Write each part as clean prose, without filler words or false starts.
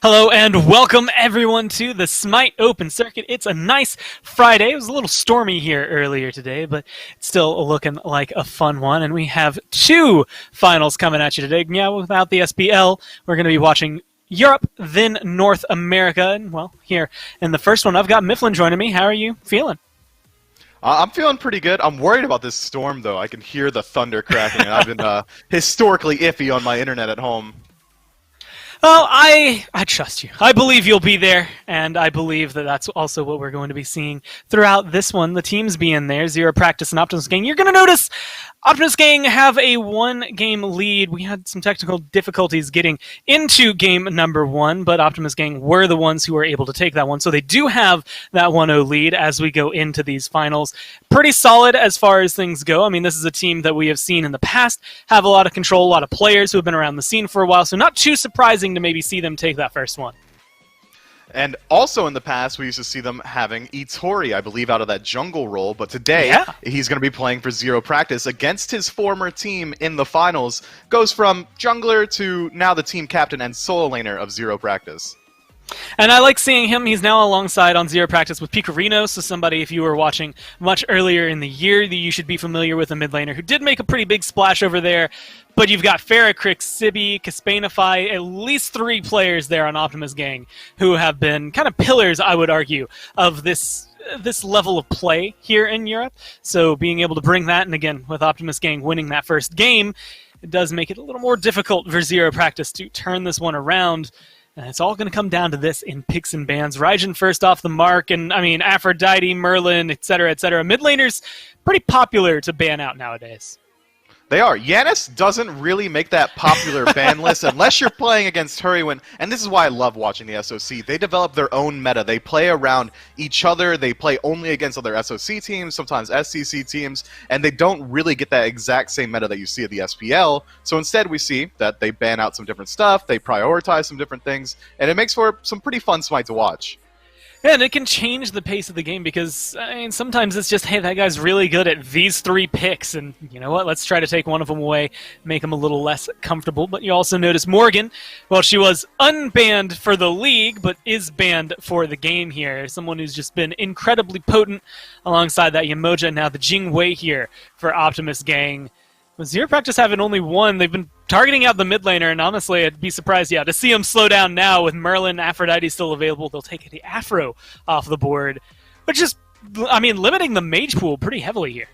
Hello and welcome everyone to the SMITE Open Circuit. It's a nice Friday. It was a little stormy here earlier today, but it's still looking like a fun one. And we have two finals coming at you today. Yeah, without the SPL, we're going to be watching Europe, then North America. And well, here in the first one, I've got Mifflin joining me. How are you feeling? I'm feeling pretty good. I'm worried about this storm, though. I can hear the thunder cracking, and I've been historically iffy on my internet at home. Well, I trust you. I believe you'll be there, and I believe that that's also what we're going to be seeing throughout this one. The teams being there, Zero Practice and Optimus Gang. You're going to notice Optimus Gang have a one-game lead. We had some technical difficulties getting into game number one, but Optimus Gang were the ones who were able to take that one. So they do have that 1-0 lead as we go into these finals. Pretty solid as far as things go. I mean, this is a team that we have seen in the past have a lot of control, a lot of players who have been around the scene for a while, so not too surprising to maybe see them take that first one. And also in the past, we used to see them having Ittori, I believe, out of that jungle role. But today, he's going to be playing for Zero Practice against his former team in the finals. Goes from jungler to now the team captain and solo laner of Zero Practice. And I like seeing him. He's now alongside on Zero Practice with Picorino, so somebody, if you were watching much earlier in the year, that you should be familiar with, a mid laner who did make a pretty big splash over there. But you've got Ferricrix, Sibi, Caspanify, at least 3 players there on Optimus Gang who have been kind of pillars, I would argue, of this level of play here in Europe. So being able to bring that, and again, with Optimus Gang winning that first game, it does make it a little more difficult for Zero Practice to turn this one around. And it's all going to come down to this in picks and bans. Raijin first off the mark, and I mean, Aphrodite, Merlin, etc., etc. Mid laners, pretty popular to ban out nowadays. They are. Yanis doesn't really make that popular ban list unless you're playing against Hurrywin. And this is why I love watching the SOC. They develop their own meta. They play around each other. They play only against other SOC teams, sometimes SCC teams, and they don't really get that exact same meta that you see at the SPL. So instead we see that they ban out some different stuff, they prioritize some different things, and it makes for some pretty fun Smite to watch. Yeah, and it can change the pace of the game because, I mean, sometimes it's just, hey, that guy's really good at these 3 picks, and you know what, let's try to take one of them away, make him a little less comfortable. But you also notice Morgan, well, she was unbanned for the league, but is banned for the game here. Someone who's just been incredibly potent alongside that Yamoja, and now the Jing Wei here for Optimus Gang. With Zero Practice having only one, they've been targeting out the mid laner, and honestly, I'd be surprised, to see them slow down now with Merlin, Aphrodite still available. They'll take the Afro off the board, which is, I mean, limiting the mage pool pretty heavily here.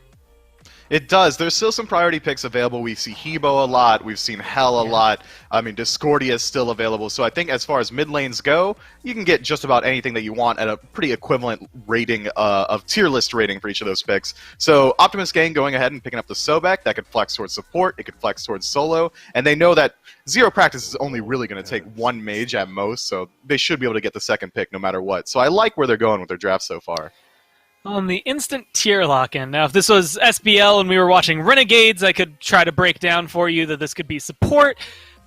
It does. There's still some priority picks available. We see Hebo a lot. We've seen Hell a lot. I mean, Discordia is still available. So I think as far as mid lanes go, you can get just about anything that you want at a pretty equivalent rating of tier list rating for each of those picks. So Optimus Gang going ahead and picking up the Sobek. That could flex towards support. It could flex towards solo. And they know that Zero Practice is only really going to take one mage at most. So they should be able to get the second pick no matter what. So I like where they're going with their draft so far. On the instant tier lock-in. Now, if this was SBL and we were watching Renegades, I could try to break down for you that this could be support.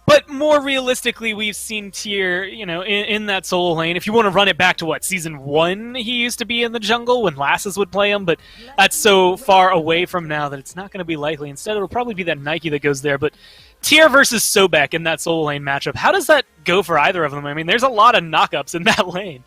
But more realistically, we've seen tier, in that solo lane. If you want to run it back to, Season 1, he used to be in the jungle when Lasses would play him, but that's so far away from now that it's not going to be likely. Instead, it'll probably be that Nike that goes there. But tier versus Sobek in that solo lane matchup, how does that go for either of them? I mean, there's a lot of knockups in that lane.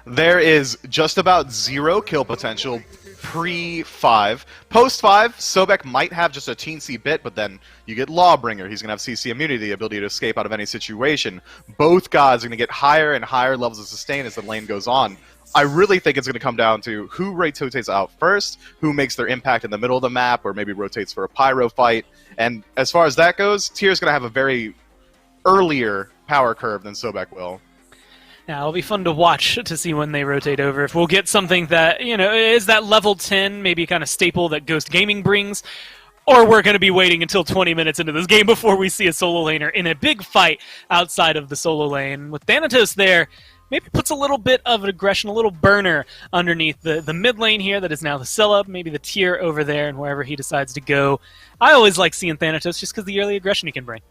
There is just about 0 kill potential pre-5. Post-5, Sobek might have just a teensy bit, but then you get Lawbringer. He's going to have CC immunity, the ability to escape out of any situation. Both gods are going to get higher and higher levels of sustain as the lane goes on. I really think it's going to come down to who rotates out first, who makes their impact in the middle of the map, or maybe rotates for a pyro fight. And as far as that goes, Tier's going to have a very earlier power curve than Sobek will. Now, it'll be fun to watch to see when they rotate over. If we'll get something that, is that level 10, maybe kind of staple that Ghost Gaming brings, or we're going to be waiting until 20 minutes into this game before we see a solo laner in a big fight outside of the solo lane. With Thanatos there, maybe puts a little bit of aggression, a little burner underneath the mid lane here that is now the sell-up, maybe the tier over there, and wherever he decides to go. I always like seeing Thanatos just because the early aggression he can bring.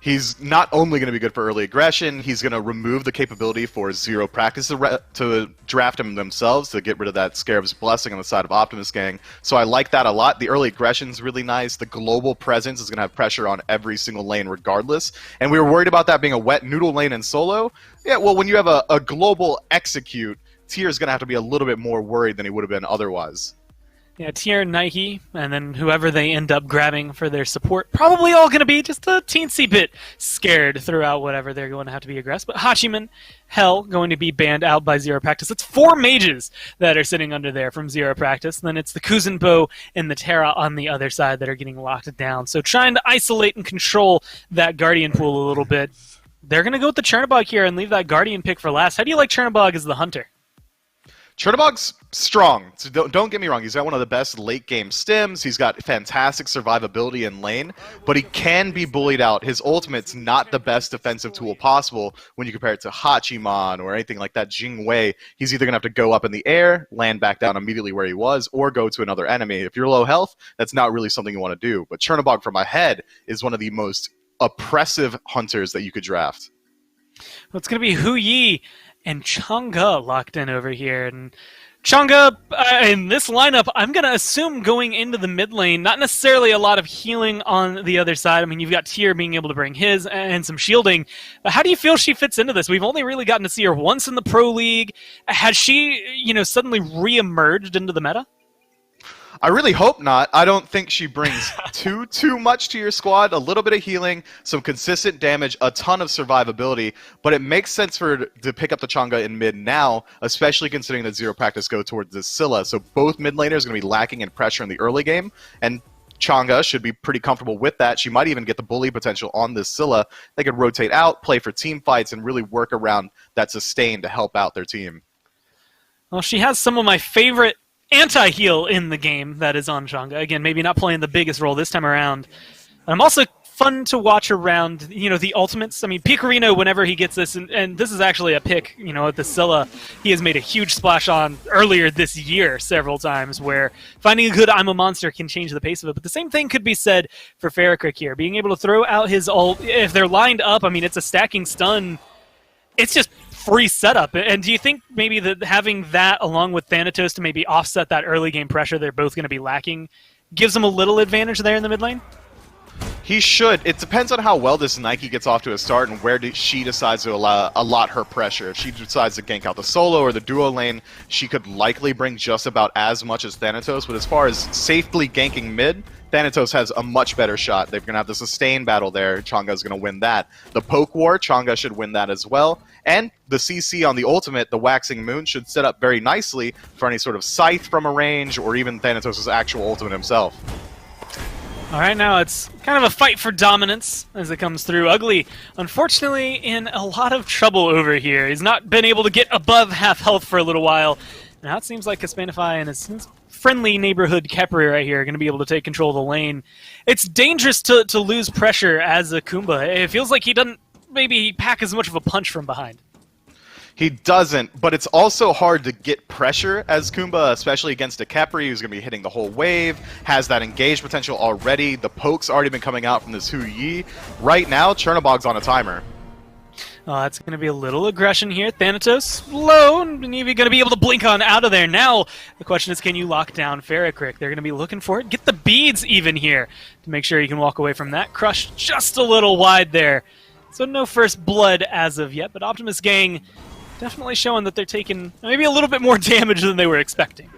He's not only going to be good for early aggression, he's going to remove the capability for Zero Practice to draft him themselves to get rid of that Scarab's Blessing on the side of Optimus Gang. So I like that a lot. The early aggression's really nice. The global presence is going to have pressure on every single lane regardless. And we were worried about that being a wet noodle lane in solo. Yeah, well, when you have a global execute, Tier's going to have to be a little bit more worried than he would have been otherwise. Yeah, Tier, Nike, and then whoever they end up grabbing for their support, probably all going to be just a teensy bit scared throughout whatever they're going to have to be aggressive. But Hachiman, Hell, going to be banned out by Zero Practice. It's 4 mages that are sitting under there from Zero Practice. And then it's the Kuzenbo and the Terra on the other side that are getting locked down. So trying to isolate and control that Guardian pool a little bit. They're going to go with the Chernobog here and leave that Guardian pick for last. How do you like Chernobog as the Hunter? Chernobog's strong. So don't get me wrong. He's got one of the best late-game stims. He's got fantastic survivability in lane, but he can be bullied out. His ultimate's not the best defensive tool possible when you compare it to Hachiman or anything like that. Jing Wei, he's either going to have to go up in the air, land back down immediately where he was, or go to another enemy. If you're low health, that's not really something you want to do. But Chernobog from ahead is one of the most oppressive hunters that you could draft. Well, it's going to be Hu Yi and Chang'e locked in over here. And Chang'e, in this lineup, I'm going to assume going into the mid lane, not necessarily a lot of healing on the other side. I mean, you've got Tier being able to bring his and some shielding. But how do you feel she fits into this? We've only really gotten to see her once in the Pro League. Has she, suddenly re-emerged into the meta? I really hope not. I don't think she brings too much to your squad. A little bit of healing, some consistent damage, a ton of survivability, but it makes sense for her to pick up the Chang'e in mid now, especially considering that Zero Practice go towards the Scylla. So both mid laners are going to be lacking in pressure in the early game, and Chang'e should be pretty comfortable with that. She might even get the bully potential on this Scylla. They could rotate out, play for team fights, and really work around that sustain to help out their team. Well, she has some of my favorite anti-heal in the game that is on Chang'e. Again, maybe not playing the biggest role this time around. I'm also fun to watch around, the ultimates. I mean, Picorino, whenever he gets this, and this is actually a pick, at the Scylla, he has made a huge splash on earlier this year several times, where finding a good I'm a monster can change the pace of it. But the same thing could be said for Ferricrik here. Being able to throw out his ult, if they're lined up, I mean, it's a stacking stun. It's just free setup. And do you think maybe that having that along with Thanatos to maybe offset that early game pressure they're both going to be lacking gives them a little advantage there in the mid lane? He should. It depends on how well this Nike gets off to a start and where she decides to allot her pressure. If she decides to gank out the solo or the duo lane, she could likely bring just about as much as Thanatos, but as far as safely ganking mid, Thanatos has a much better shot. They're going to have the sustain battle there. Chang'e's going to win that. The poke war, Chang'e should win that as well. And the CC on the ultimate, the Waxing Moon, should set up very nicely for any sort of scythe from a range or even Thanatos' actual ultimate himself. All right, now it's kind of a fight for dominance as it comes through. Ugly, unfortunately, in a lot of trouble over here. He's not been able to get above half health for a little while. Now it seems like Hispanify and his friendly neighborhood Khepri right here are going to be able to take control of the lane. It's dangerous to lose pressure as a Kumba. It feels like he doesn't maybe pack as much of a punch from behind. He doesn't, but it's also hard to get pressure as Kumba, especially against a Khepri who's going to be hitting the whole wave, has that engage potential already. The poke's already been coming out from this Hu Yi. Right now, Chernobog's on a timer. Oh, that's going to be a little aggression here. Thanatos, low, and Nevi going to be able to blink on out of there. Now, the question is, can you lock down Ferricrik? They're going to be looking for it. Get the beads even here to make sure you can walk away from that. Crush just a little wide there. So no first blood as of yet, but Optimus Gang definitely showing that they're taking maybe a little bit more damage than they were expecting.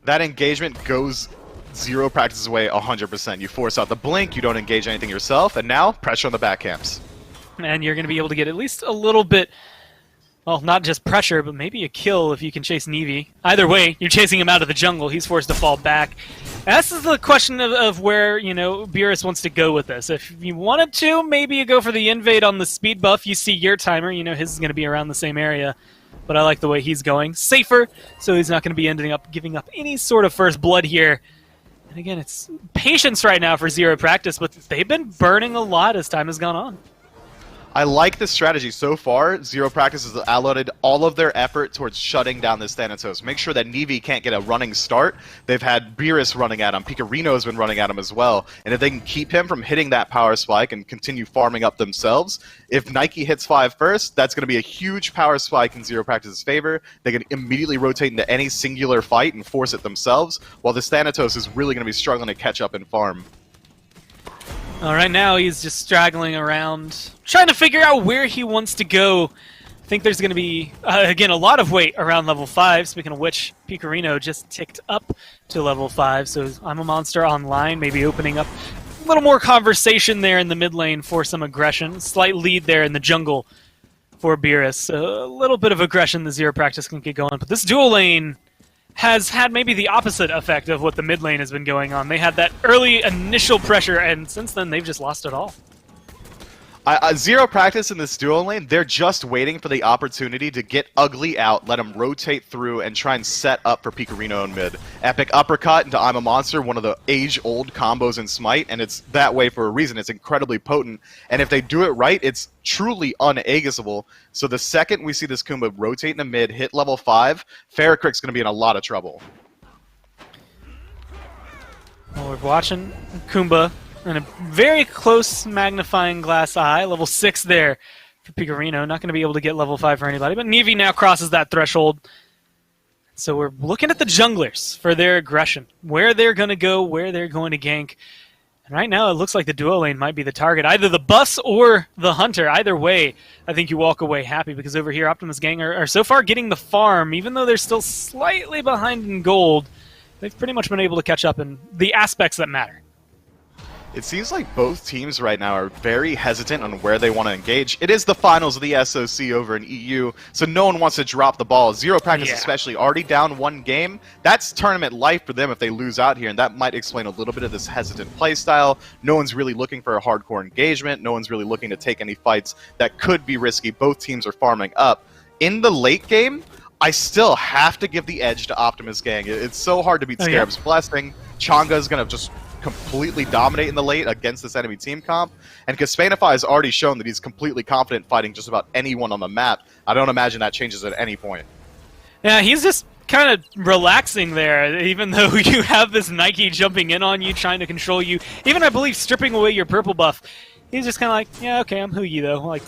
That engagement goes Zero Practice's away 100%. You force out the blink, you don't engage anything yourself, and now pressure on the back camps. And you're going to be able to get at least a little bit, well, not just pressure, but maybe a kill if you can chase Nevi. Either way, you're chasing him out of the jungle. He's forced to fall back. And this is the question of where, Beerus wants to go with this. If you wanted to, maybe you go for the invade on the speed buff. You see your timer. His is going to be around the same area. But I like the way he's going. Safer, so he's not going to be ending up giving up any sort of first blood here. And again, it's patience right now for Zero Practice, but they've been burning a lot as time has gone on. I like this strategy so far. Zero Practice has allotted all of their effort towards shutting down this Thanatos. Make sure that Nevi can't get a running start. They've had Beerus running at him. Picorino's been running at him as well. And if they can keep him from hitting that power spike and continue farming up themselves, if Nike hits 5 first, that's going to be a huge power spike in Zero Practice's favor. They can immediately rotate into any singular fight and force it themselves, while this Thanatos is really going to be struggling to catch up and farm. All right, now he's just straggling around, trying to figure out where he wants to go. I think there's going to be, again, a lot of weight around level 5. Speaking of which, Picorino just ticked up to level 5, so I'm a Monster online, maybe opening up a little more conversation there in the mid lane for some aggression. Slight lead there in the jungle for Beerus. So a little bit of aggression the Zero Practice can get going, but this dual lane has had maybe the opposite effect of what the mid lane has been going on. They had that early initial pressure, and since then they've just lost it all. Zero Practice in this duo lane, they're just waiting for the opportunity to get ugly out, let them rotate through, and try and set up for Picorino in mid. Epic Uppercut into I'm a Monster, one of the age-old combos in SMITE, and it's that way for a reason. It's incredibly potent, and if they do it right, it's truly un-aegisable. So the second we see this Kumba rotate into mid, hit level 5, Ferrocrick's going to be in a lot of trouble. Well, we're watching Kumba and a very close magnifying glass eye, level 6 there for Picorino. Not going to be able to get level 5 for anybody, but Nevi now crosses that threshold. So we're looking at the junglers for their aggression, where they're going to go, where they're going to gank. And right now it looks like the duo lane might be the target, either the Bus or the Hunter. Either way, I think you walk away happy, because over here Optimus gang are so far getting the farm, even though they're still slightly behind in gold. They've pretty much been able to catch up in the aspects that matter. It seems like both teams right now are very hesitant on where they want to engage. It is the finals of the SOC over in EU, so no one wants to drop the ball. Zero Practice especially already down 1 game. That's tournament life for them if they lose out here, and that might explain a little bit of this hesitant playstyle. No one's really looking for a hardcore engagement. No one's really looking to take any fights that could be risky. Both teams are farming up. In the late game, I still have to give the edge to Optimus gang. It's so hard to beat Scarab's Blessing. Changa's going to just completely dominate in the late against this enemy team comp, and Caspanify has already shown that he's completely confident fighting just about anyone on the map. I don't imagine that changes at any point. Yeah, he's just kind of relaxing there, even though you have this Nike jumping in on you, trying to control you, even I believe stripping away your purple buff. He's just kind of like, yeah, okay, I'm Huyi though, like,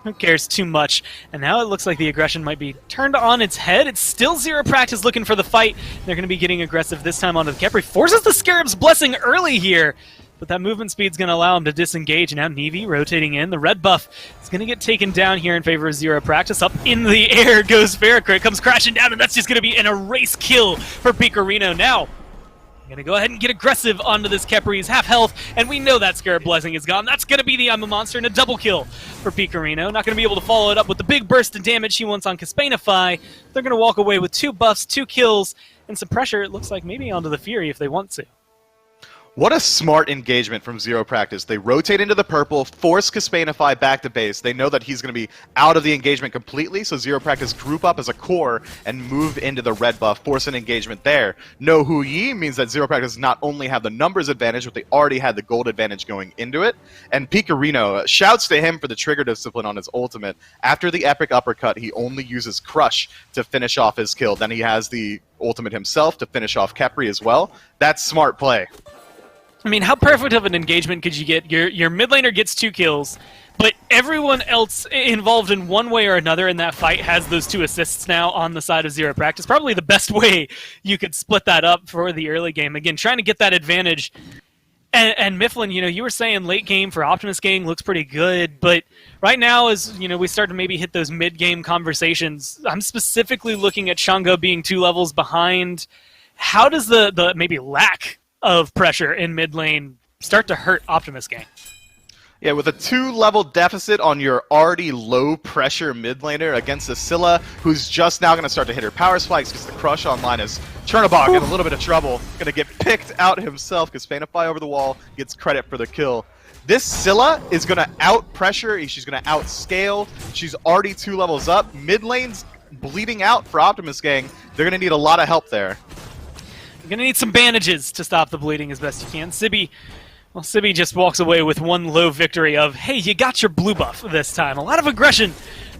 who cares too much? And now it looks like the aggression might be turned on its head. It's still Zero Practice looking for the fight. They're going to be getting aggressive this time onto the Khepri. Forces the Scarab's Blessing early here, but that movement speed's going to allow him to disengage. Now Nevi rotating in. The red buff is going to get taken down here in favor of Zero Practice. Up in the air goes Ferrocrick. Comes crashing down, and that's just going to be an erase kill for Picorino. Now going to go ahead and get aggressive onto this Khepri. He's half health, and we know that Scarab Blessing is gone. That's going to be the I'm a Monster and a double kill for Picorino. Not going to be able to follow it up with the big burst of damage he wants on Caspanify. They're going to walk away with 2 buffs, 2 kills, and some pressure, it looks like, maybe onto the Fury if they want to. What a smart engagement from Zero Practice. They rotate into the purple, force Caspanify back to base. They know that he's going to be out of the engagement completely, so Zero Practice group up as a core and move into the red buff, force an engagement there. No Huyi means that Zero Practice not only have the numbers advantage, but they already had the gold advantage going into it. And Picorino, shouts to him for the trigger discipline on his ultimate. After the epic uppercut, he only uses Crush to finish off his kill. Then he has the ultimate himself to finish off Khepri as well. That's smart play. I mean, how perfect of an engagement could you get? Your mid laner gets 2 kills, but everyone else involved in one way or another in that fight has those 2 assists now on the side of Zero Practice. Probably the best way you could split that up for the early game. Again, trying to get that advantage. And Mifflin, you were saying late game for Optimus gang looks pretty good, but right now as we start to maybe hit those mid-game conversations, I'm specifically looking at Chang'e being 2 levels behind. How does the maybe lack of pressure in mid lane start to hurt Optimus gang? Yeah, with a 2-level deficit on your already low-pressure mid laner against a Scylla, who's just now going to start to hit her power spikes because the Crush online is Chernobog in a little bit of trouble. Going to get picked out himself because Spanify over the wall gets credit for the kill. This Scylla is going to out-pressure, she's going to outscale, she's already 2 levels up. Mid lane's bleeding out for Optimus gang. They're going to need a lot of help there. You're going to need some bandages to stop the bleeding as best you can. Sibby Well, Sibi just walks away with one low victory of, hey, you got your blue buff this time. A lot of aggression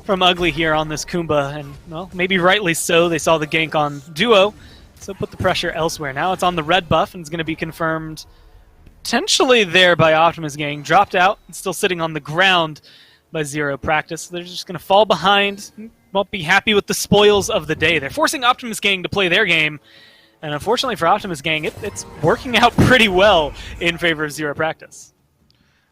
from Ugly here on this Kumba, and, well, maybe rightly so. They saw the gank on Duo, so put the pressure elsewhere. Now it's on the red buff, and it's going to be confirmed potentially there by Optimus Gang. Dropped out, and still sitting on the ground by Zero Practice. They're just going to fall behind, won't be happy with the spoils of the day. They're forcing Optimus Gang to play their game, and unfortunately for Optimus Gang, it's working out pretty well in favor of Zero Practice.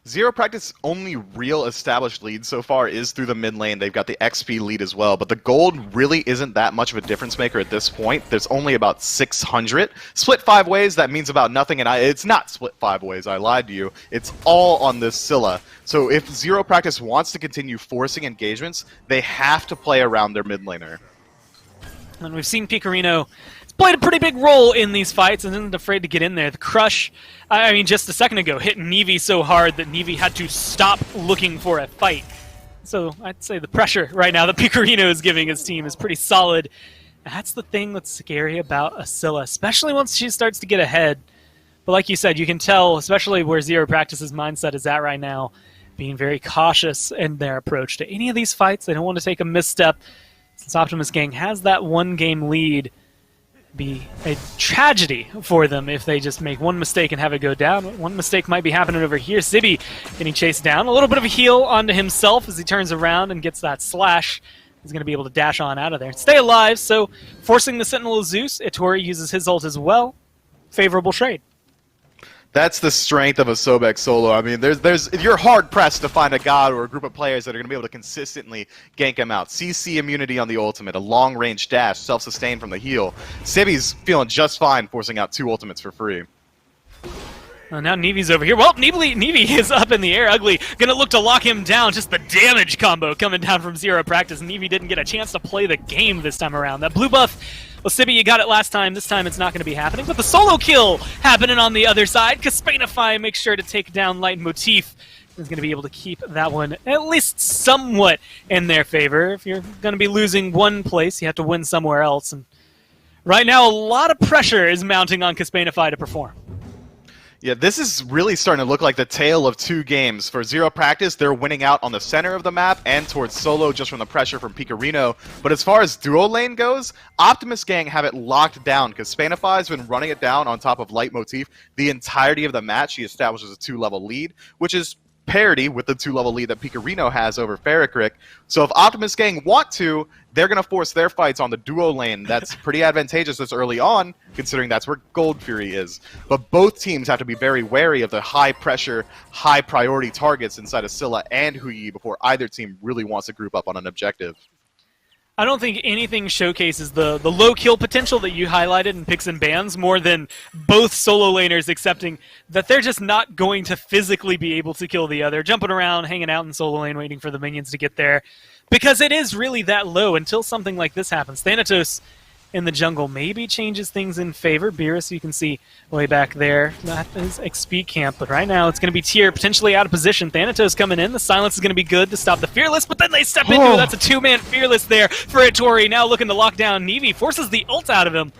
Zero Practice only real established lead so far is through the mid lane. They've got the XP lead as well, but the gold really isn't that much of a difference maker at this point. There's only about 600. Split 5 ways, that means about nothing, and it's not split 5 ways, I lied to you. It's all on this Scylla. So if Zero Practice wants to continue forcing engagements, they have to play around their mid laner. And we've seen Picorino played a pretty big role in these fights and isn't afraid to get in there. The crush, I mean, just a second ago, hit Nevi so hard that Nevi had to stop looking for a fight. So I'd say the pressure right now that Picorino is giving his team is pretty solid. That's the thing that's scary about a Scylla, especially once she starts to get ahead. But like you said, you can tell, especially where Zero Practice's mindset is at right now, being very cautious in their approach to any of these fights. They don't want to take a misstep. Since Optimus Gang has that one-game lead, be a tragedy for them if they just make one mistake and have it go down. One mistake might be happening over here. Sibi getting chased down. A little bit of a heal onto himself as he turns around and gets that slash. He's going to be able to dash on out of there. Stay alive, so forcing the Sentinel of Zeus. Itori uses his ult as well. Favorable trade. That's the strength of a Sobek solo. I mean, you're hard-pressed to find a god or a group of players that are going to be able to consistently gank him out. CC immunity on the ultimate, a long-range dash, self-sustain from the heal. Sibi's feeling just fine forcing out 2 ultimates for free. Now Nevi's over here. Well, Nevi is up in the air. Ugly gonna look to lock him down. Just the damage combo coming down from Zero Practice. Nevi didn't get a chance to play the game this time around. That blue buff, well, Sibi, you got it last time. This time it's not going to be happening. But the solo kill happening on the other side. Caspanify makes sure to take down Light Motif. Is going to be able to keep that one at least somewhat in their favor. If you're going to be losing one place, you have to win somewhere else. And right now, a lot of pressure is mounting on Caspanify to perform. Yeah, this is really starting to look like the tale of 2 games. For Zero Practice, they're winning out on the center of the map and towards solo just from the pressure from Picorino. But as far as duo lane goes, Optimus Gang have it locked down because Spanify's been running it down on top of Light Motif the entirety of the match. He establishes a 2-level lead, which is parity with the 2-level lead that Picorino has over Ferricrik. So if Optimus Gang want to, they're going to force their fights on the duo lane. That's pretty advantageous this early on, considering that's where Gold Fury is. But both teams have to be very wary of the high-pressure, high-priority targets inside of Scylla and Huyi before either team really wants to group up on an objective. I don't think anything showcases the low kill potential that you highlighted in picks and bans more than both solo laners accepting that they're just not going to physically be able to kill the other, jumping around, hanging out in solo lane, waiting for the minions to get there. Because it is really that low until something like this happens. Thanatos in the jungle maybe changes things in favor. Beerus, you can see way back there, not his XP camp, but right now it's going to be Tyr potentially out of position. Thanatos coming in. The silence is going to be good to stop the Fearless, but then they step into it. That's a 2-man Fearless there for Itori. Now looking to lock down Nevi. Forces the ult out of him.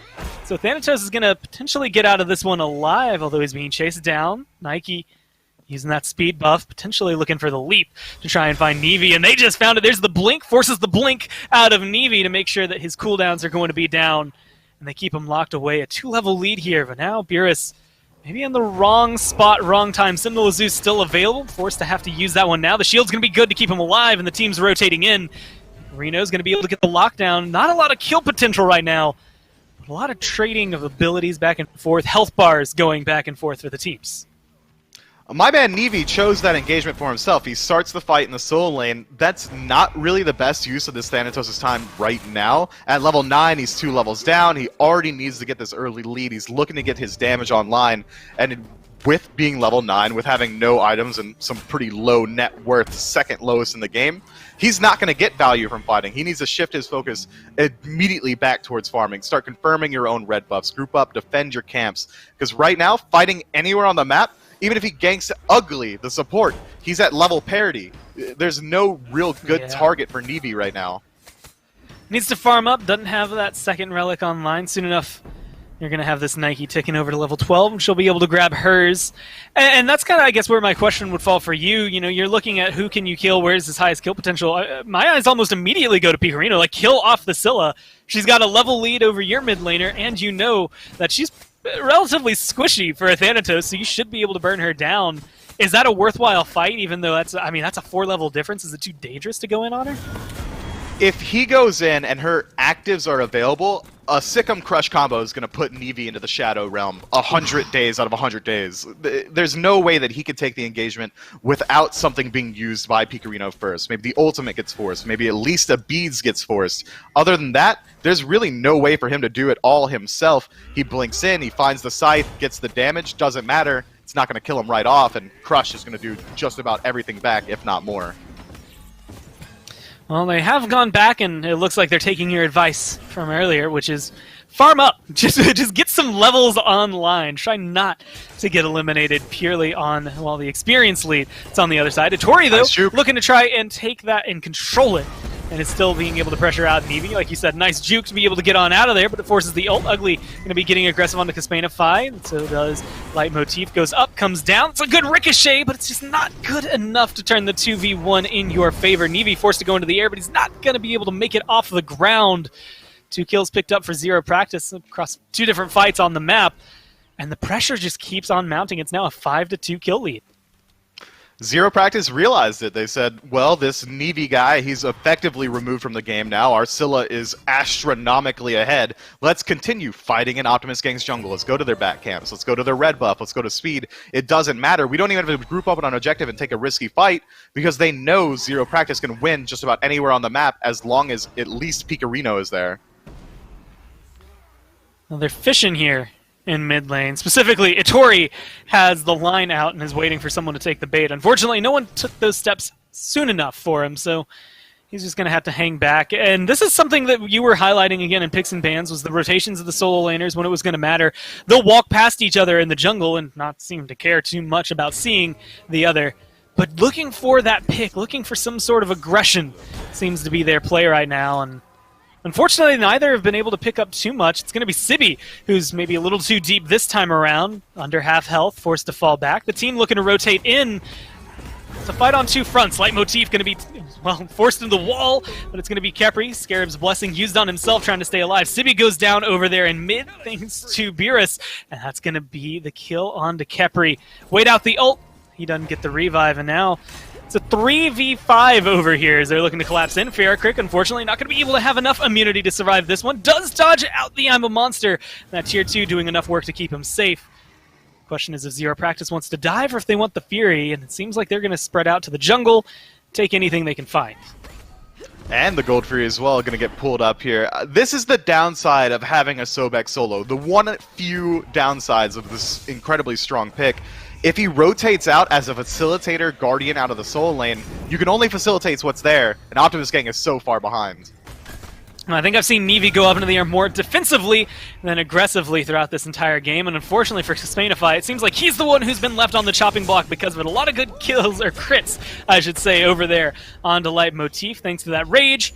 So Thanatos is going to potentially get out of this one alive, although he's being chased down. Nike using that speed buff, potentially looking for the leap to try and find Nevi, and they just found it. There's the blink, forces the blink out of Nevi to make sure that his cooldowns are going to be down, and they keep him locked away. A 2-level lead here, but now Beerus maybe in the wrong spot, wrong time. Sentinel of Zeus still available, forced to have to use that one now. The shield's going to be good to keep him alive, and the team's rotating in. Reno's going to be able to get the lockdown. Not a lot of kill potential right now, but a lot of trading of abilities back and forth, health bars going back and forth for the teams. My man Nevi chose that engagement for himself. He starts the fight in the solo lane. That's not really the best use of this Thanatos' time right now. At level 9, he's 2 levels down. He already needs to get this early lead. He's looking to get his damage online. And with being level 9, with having no items and some pretty low net worth, second lowest in the game, he's not going to get value from fighting. He needs to shift his focus immediately back towards farming. Start confirming your own red buffs. Group up, defend your camps. Because right now, fighting anywhere on the map, even if he ganks Ugly, the support, he's at level parity. There's no real good target for Nevi right now. Needs to farm up, doesn't have that second relic online soon enough. You're going to have this Nike ticking over to level 12, and she'll be able to grab hers. And that's kind of, I guess, where my question would fall for you. You know, you're looking at who can you kill, where's his highest kill potential. My eyes almost immediately go to Picarino. Like, kill off the Scylla. She's got a level lead over your mid laner, and you know that she's relatively squishy for a Thanatos, so you should be able to burn her down. Is that a worthwhile fight, even though that's a 4-level difference? Is it too dangerous to go in on her? If he goes in and her actives are available, a Sikkim Crush combo is going to put Neve into the Shadow Realm 100 days out of 100 days. There's no way that he could take the engagement without something being used by Picarino first. Maybe the ultimate gets forced. Maybe at least a Beads gets forced. Other than that, there's really no way for him to do it all himself. He blinks in, he finds the Scythe, gets the damage, doesn't matter. It's not going to kill him right off, and Crush is going to do just about everything back, if not more. Well, they have gone back, and it looks like they're taking your advice from earlier, which is farm up. Just get some levels online. Try not to get eliminated purely on, well, the experience lead. It's on the other side. Tori, though, Nice juke. looking to try and take that and control it. And it's still being able to pressure out Neve. Like you said, nice juke to be able to get on out of there, but it forces the ult. Ugly going to be getting aggressive on the Caspanify, and so does Leitmotif. Goes up, comes down. It's a good ricochet, but it's just not good enough to turn the 2v1 in your favor. Neve forced to go into the air, but he's not going to be able to make it off the ground. 2 kills picked up for Zero Practice across 2 different fights on the map, and the pressure just keeps on mounting. It's now a 5-2 kill lead. Zero Practice realized it. They said, well, this Neve guy, he's effectively removed from the game now. Our Scylla is astronomically ahead. Let's continue fighting in Optimus Gang's jungle. Let's go to their back camps. Let's go to their red buff. Let's go to speed. It doesn't matter. We don't even have to group up on an objective and take a risky fight because they know Zero Practice can win just about anywhere on the map as long as at least Picarino is there. Well, they're fishing here in mid lane. Specifically, Itori has the line out and is waiting for someone to take the bait. Unfortunately, no one took those steps soon enough for him, so he's just going to have to hang back. And this is something that you were highlighting again in Picks and Bans, was the rotations of the solo laners when it was going to matter. They'll walk past each other in the jungle and not seem to care too much about seeing the other. But looking for that pick, looking for some sort of aggression seems to be their play right now, and unfortunately, neither have been able to pick up too much. It's going to be Sibi, who's maybe a little too deep this time around, under half health, forced to fall back. The team looking to rotate in. It's a fight on 2 fronts. Leitmotif going to be, well, forced into the wall, but it's going to be Khepri. Scarab's Blessing used on himself, trying to stay alive. Sibi goes down over there in mid, thanks to Beerus, and that's going to be the kill onto Khepri. Wait out the ult. He doesn't get the revive, and now it's a 3v5 over here as they're looking to collapse in. Ferrokrick, unfortunately, not going to be able to have enough immunity to survive this one. Does dodge out the I'm a Monster. That tier 2 doing enough work to keep him safe. Question is if Zero Practice wants to dive or if they want the Fury, and it seems like they're going to spread out to the jungle, take anything they can find. And the Gold Fury as well going to get pulled up here. This is the downside of having a Sobek solo. The one few downsides of this incredibly strong pick. If he rotates out as a facilitator guardian out of the solo lane, you can only facilitate what's there, and Optimus Gang is so far behind. I think I've seen Neve go up into the air more defensively than aggressively throughout this entire game, and unfortunately for Caspanify, it seems like he's the one who's been left on the chopping block because of it. A lot of good kills, or crits, I should say, over there onto Leitmotif, thanks to that rage.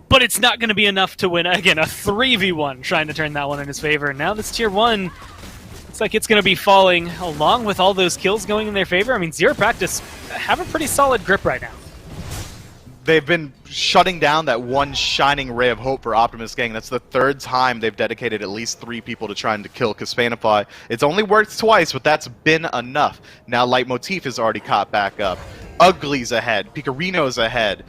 But it's not going to be enough to win, again, a 3v1, trying to turn that one in his favor. And now this tier 1 looks like it's going to be falling along with all those kills going in their favor. I mean, Zero Practice have a pretty solid grip right now. They've been shutting down that one shining ray of hope for Optimus Gang. That's the 3rd time they've dedicated at least 3 people to trying to kill Caspanify. It's only worked twice, but that's been enough. Now Leitmotif is already caught back up. Ugly's ahead. Picarino's ahead.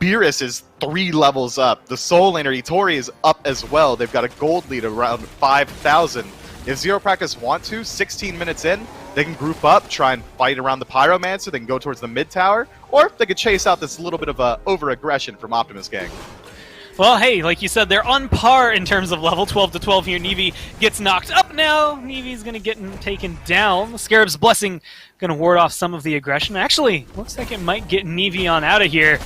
Beerus is 3 levels up. The Soul Laner Itori is up as well. They've got a gold lead around 5,000. If Zero Practice want to, 16 minutes in, they can group up, try and fight around the Pyromancer, they can go towards the mid tower, or they could chase out this little bit of over-aggression from Optimus Gang. Well, hey, like you said, they're on par in terms of level 12 to 12 here. Neve gets knocked up now. Neve's going to get taken down. Scarab's Blessing going to ward off some of the aggression. Actually, looks like it might get Neve on out of here.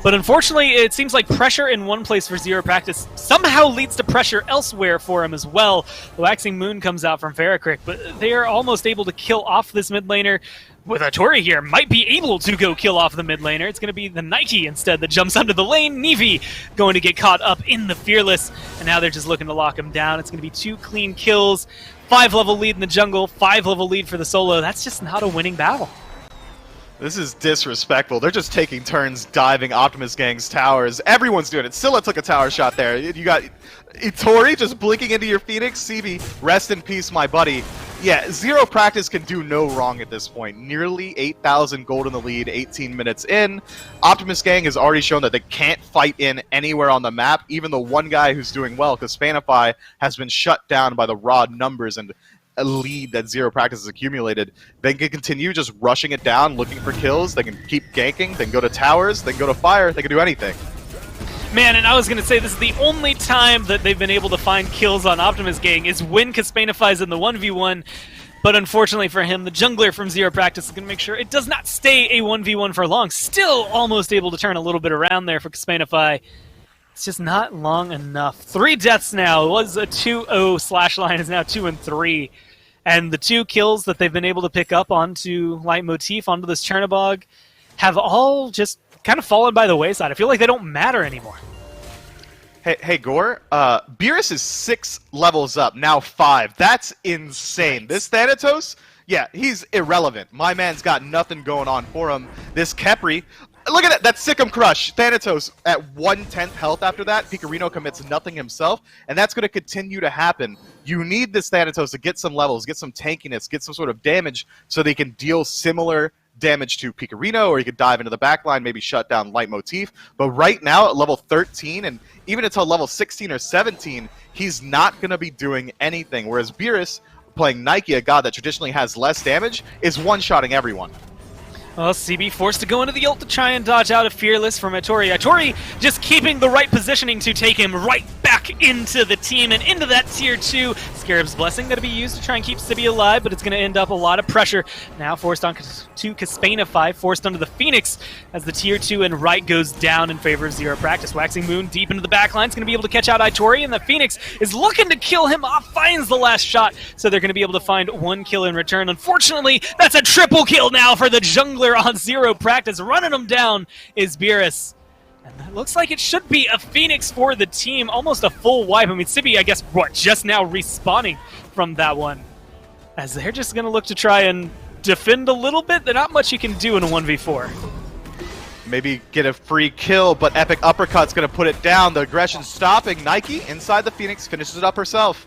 But unfortunately, it seems like pressure in one place for Zero Practice somehow leads to pressure elsewhere for him as well. The Waxing Moon comes out from Ferrokrick, but they are almost able to kill off this mid laner. with Atori here, might be able to go kill off the mid laner. It's going to be the Nike instead that jumps onto the lane. Nevi going to get caught up in the Fearless, and now they're just looking to lock him down. It's going to be 2 clean kills, 5-level lead in the jungle, 5-level lead for the solo. That's just not a winning battle. This is disrespectful. They're just taking turns diving Optimus Gang's towers. Everyone's doing it. Scylla took a tower shot there. You got Itori just blinking into your Phoenix. CV, rest in peace, my buddy. Yeah, Zero Practice can do no wrong at this point. Nearly 8,000 gold in the lead, 18 minutes in. Optimus Gang has already shown that they can't fight in anywhere on the map. Even the one guy who's doing well, because Spanify has been shut down by the raw numbers and a lead that Zero Practice has accumulated. They can continue just rushing it down, looking for kills. They can keep ganking. They can go to towers. They can go to fire. They can do anything. Man, and I was going to say, this is the only time that they've been able to find kills on Optimus Gang is when Kaspanify's in the 1v1, but unfortunately for him, the jungler from Zero Practice is going to make sure it does not stay a 1v1 for long. Still almost able to turn a little bit around there for Kaspanify. It's just not long enough. 3 deaths now. It was a 2-0 slash line, is now 2-3. And the 2 kills that they've been able to pick up onto Leitmotif, onto this Chernobog, have all just kind of fallen by the wayside. I feel like they don't matter anymore. Hey Gore, Beerus is 6 levels up, now 5. That's insane. This Thanatos, yeah, he's irrelevant. My man's got nothing going on for him. This Khepri, look at that Sikkim Crush. Thanatos at 1/10 health after that. Picarino commits nothing himself, and that's going to continue to happen. You need this Thanatos to get some levels, get some tankiness, get some sort of damage so they can deal similar damage to Picarino, or you could dive into the backline, maybe shut down Leitmotif. But right now at level 13, and even until level 16 or 17, he's not going to be doing anything. Whereas Beerus, playing Nike, a god that traditionally has less damage, is one-shotting everyone. Well, CB forced to go into the ult to try and dodge out a Fearless from Atori. Atori just keeping the right positioning to take him right back into the team and into that tier 2. Scarab's Blessing going to be used to try and keep Sibi alive, but it's going to end up a lot of pressure. Now forced on to Kaspanify, forced onto the Phoenix as the tier 2 and right goes down in favor of Zero Practice. Waxing Moon deep into the back line is going to be able to catch out Atori, and the Phoenix is looking to kill him off, finds the last shot, so they're going to be able to find 1 kill in return. Unfortunately, that's a triple kill now for the jungler on Zero Practice. Running him down is Beerus. And that looks like it should be a Phoenix for the team. Almost a full wipe. I mean, Sibi, I guess, what, just now respawning from that one. As they're just going to look to try and defend a little bit. There's not much you can do in a 1v4. Maybe get a free kill, but Epic Uppercut's going to put it down. The aggression stopping. Nike, inside the Phoenix, finishes it up herself.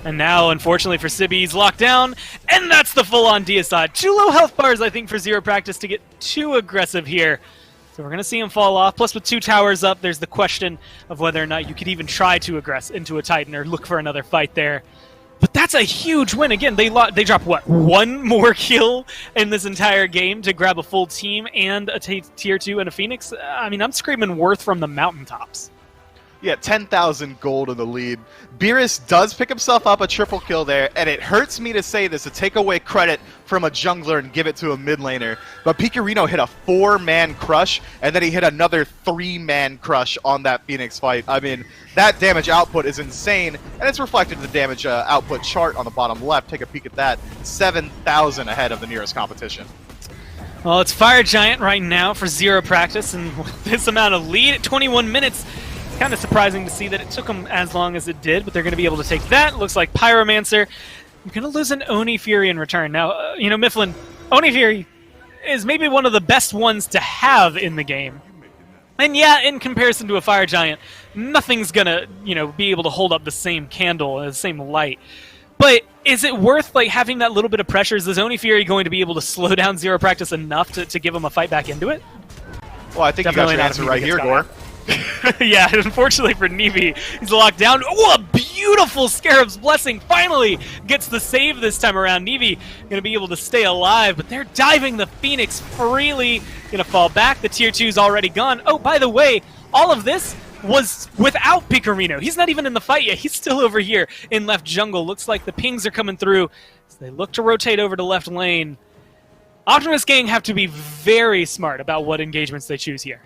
And now, unfortunately for Sibi, he's locked down, and that's the full-on deicide. 2 low health bars, I think, for Zero Practice to get too aggressive here. So we're going to see him fall off. Plus, with 2 towers up, there's the question of whether or not you could even try to aggress into a Titan or look for another fight there. But that's a huge win. Again, they drop, what, 1 more kill in this entire game to grab a full team and a tier 2 and a Phoenix? I mean, I'm screaming worth from the mountaintops. Yeah, 10,000 gold in the lead. Beerus does pick himself up a triple kill there, and it hurts me to say this, to take away credit from a jungler and give it to a mid laner. But Picarino hit a 4-man crush, and then he hit another 3-man crush on that Phoenix fight. I mean, that damage output is insane, and it's reflected in the damage output chart on the bottom left. Take a peek at that. 7,000 ahead of the nearest competition. Well, it's Fire Giant right now for Zero Practice, and with this amount of lead at 21 minutes, kind of surprising to see that it took them as long as it did, but they're going to be able to take that. Looks like Pyromancer. You're going to lose an Oni Fury in return. Now, Mifflin, Oni Fury is maybe one of the best ones to have in the game. And yeah, in comparison to a Fire Giant, nothing's going to, be able to hold up the same candle, the same light. But is it worth having that little bit of pressure? Is this Oni Fury going to be able to slow down Zero Practice enough to give him a fight back into it? Well, I think definitely you got your answer right here, Gore. Yeah, unfortunately for Nevi, he's locked down. Oh, a beautiful Scarab's Blessing finally gets the save this time around. Nevi going to be able to stay alive, but they're diving the Phoenix freely. Going to fall back. The tier 2's already gone. Oh, by the way, all of this was without Picarino. He's not even in the fight yet. He's still over here in left jungle. Looks like the pings are coming through as they look to rotate over to left lane. Optimus Gang have to be very smart about what engagements they choose here.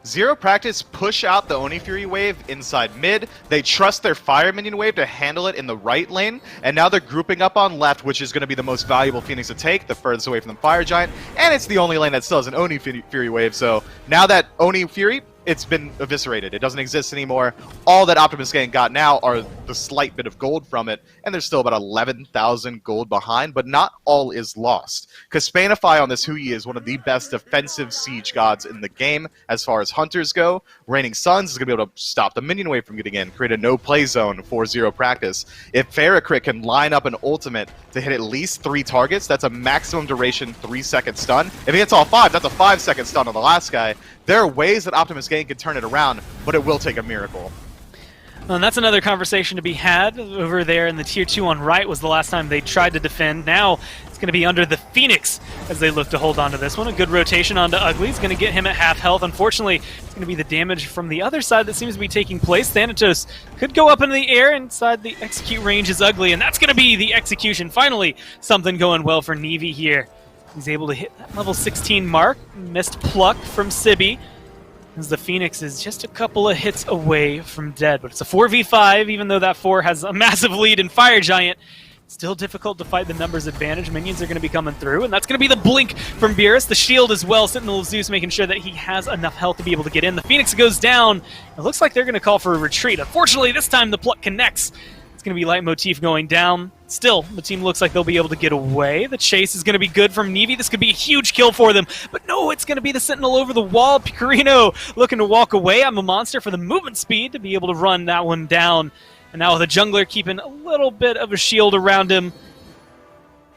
Zero Practice push out the Oni Fury wave inside mid. They trust their Fire Minion wave to handle it in the right lane, and now they're grouping up on left, which is going to be the most valuable Phoenix to take, the furthest away from the Fire Giant, and it's the only lane that still has an Oni Fury wave, so now that Oni Fury, it's been eviscerated. It doesn't exist anymore. All that Optimus Gang got now are the slight bit of gold from it, and they're still about 11,000 gold behind, but not all is lost. Because Spanify on this Hui is one of the best defensive siege gods in the game as far as hunters go. Raining Suns is going to be able to stop the minion wave from getting in, create a no-play zone for Zero Practice. If Farrakrit can line up an ultimate to hit at least 3 targets, that's a maximum duration 3-second stun. If he hits all 5, that's a 5-second stun on the last guy. There are ways that Optimus Gang can turn it around, but it will take a miracle. Well, and that's another conversation to be had. Over there in the Tier 2 on right was the last time they tried to defend. Now it's going to be under the Phoenix as they look to hold on to this one. A good rotation onto Ugly. It's going to get him at half health. Unfortunately, it's going to be the damage from the other side that seems to be taking place. Thanatos could go up into the air inside the execute range is Ugly, and that's going to be the execution. Finally, something going well for Nevi here. He's able to hit that level 16 mark. Missed pluck from Sibi, as the Phoenix is just a couple of hits away from dead. But it's a 4v5, even though that 4 has a massive lead in Fire Giant. Still difficult to fight the numbers advantage. Minions are going to be coming through, and that's going to be the blink from Beerus. The shield as well, Sentinel of Zeus making sure that he has enough health to be able to get in. The Phoenix goes down. It looks like they're going to call for a retreat. Unfortunately, this time the pluck connects. It's going to be Leitmotif going down. Still, the team looks like they'll be able to get away. The chase is going to be good from Nevi. This could be a huge kill for them. But no, it's going to be the Sentinel over the wall. Picorino looking to walk away. I'm a monster for the movement speed to be able to run that one down. And now with the jungler keeping a little bit of a shield around him,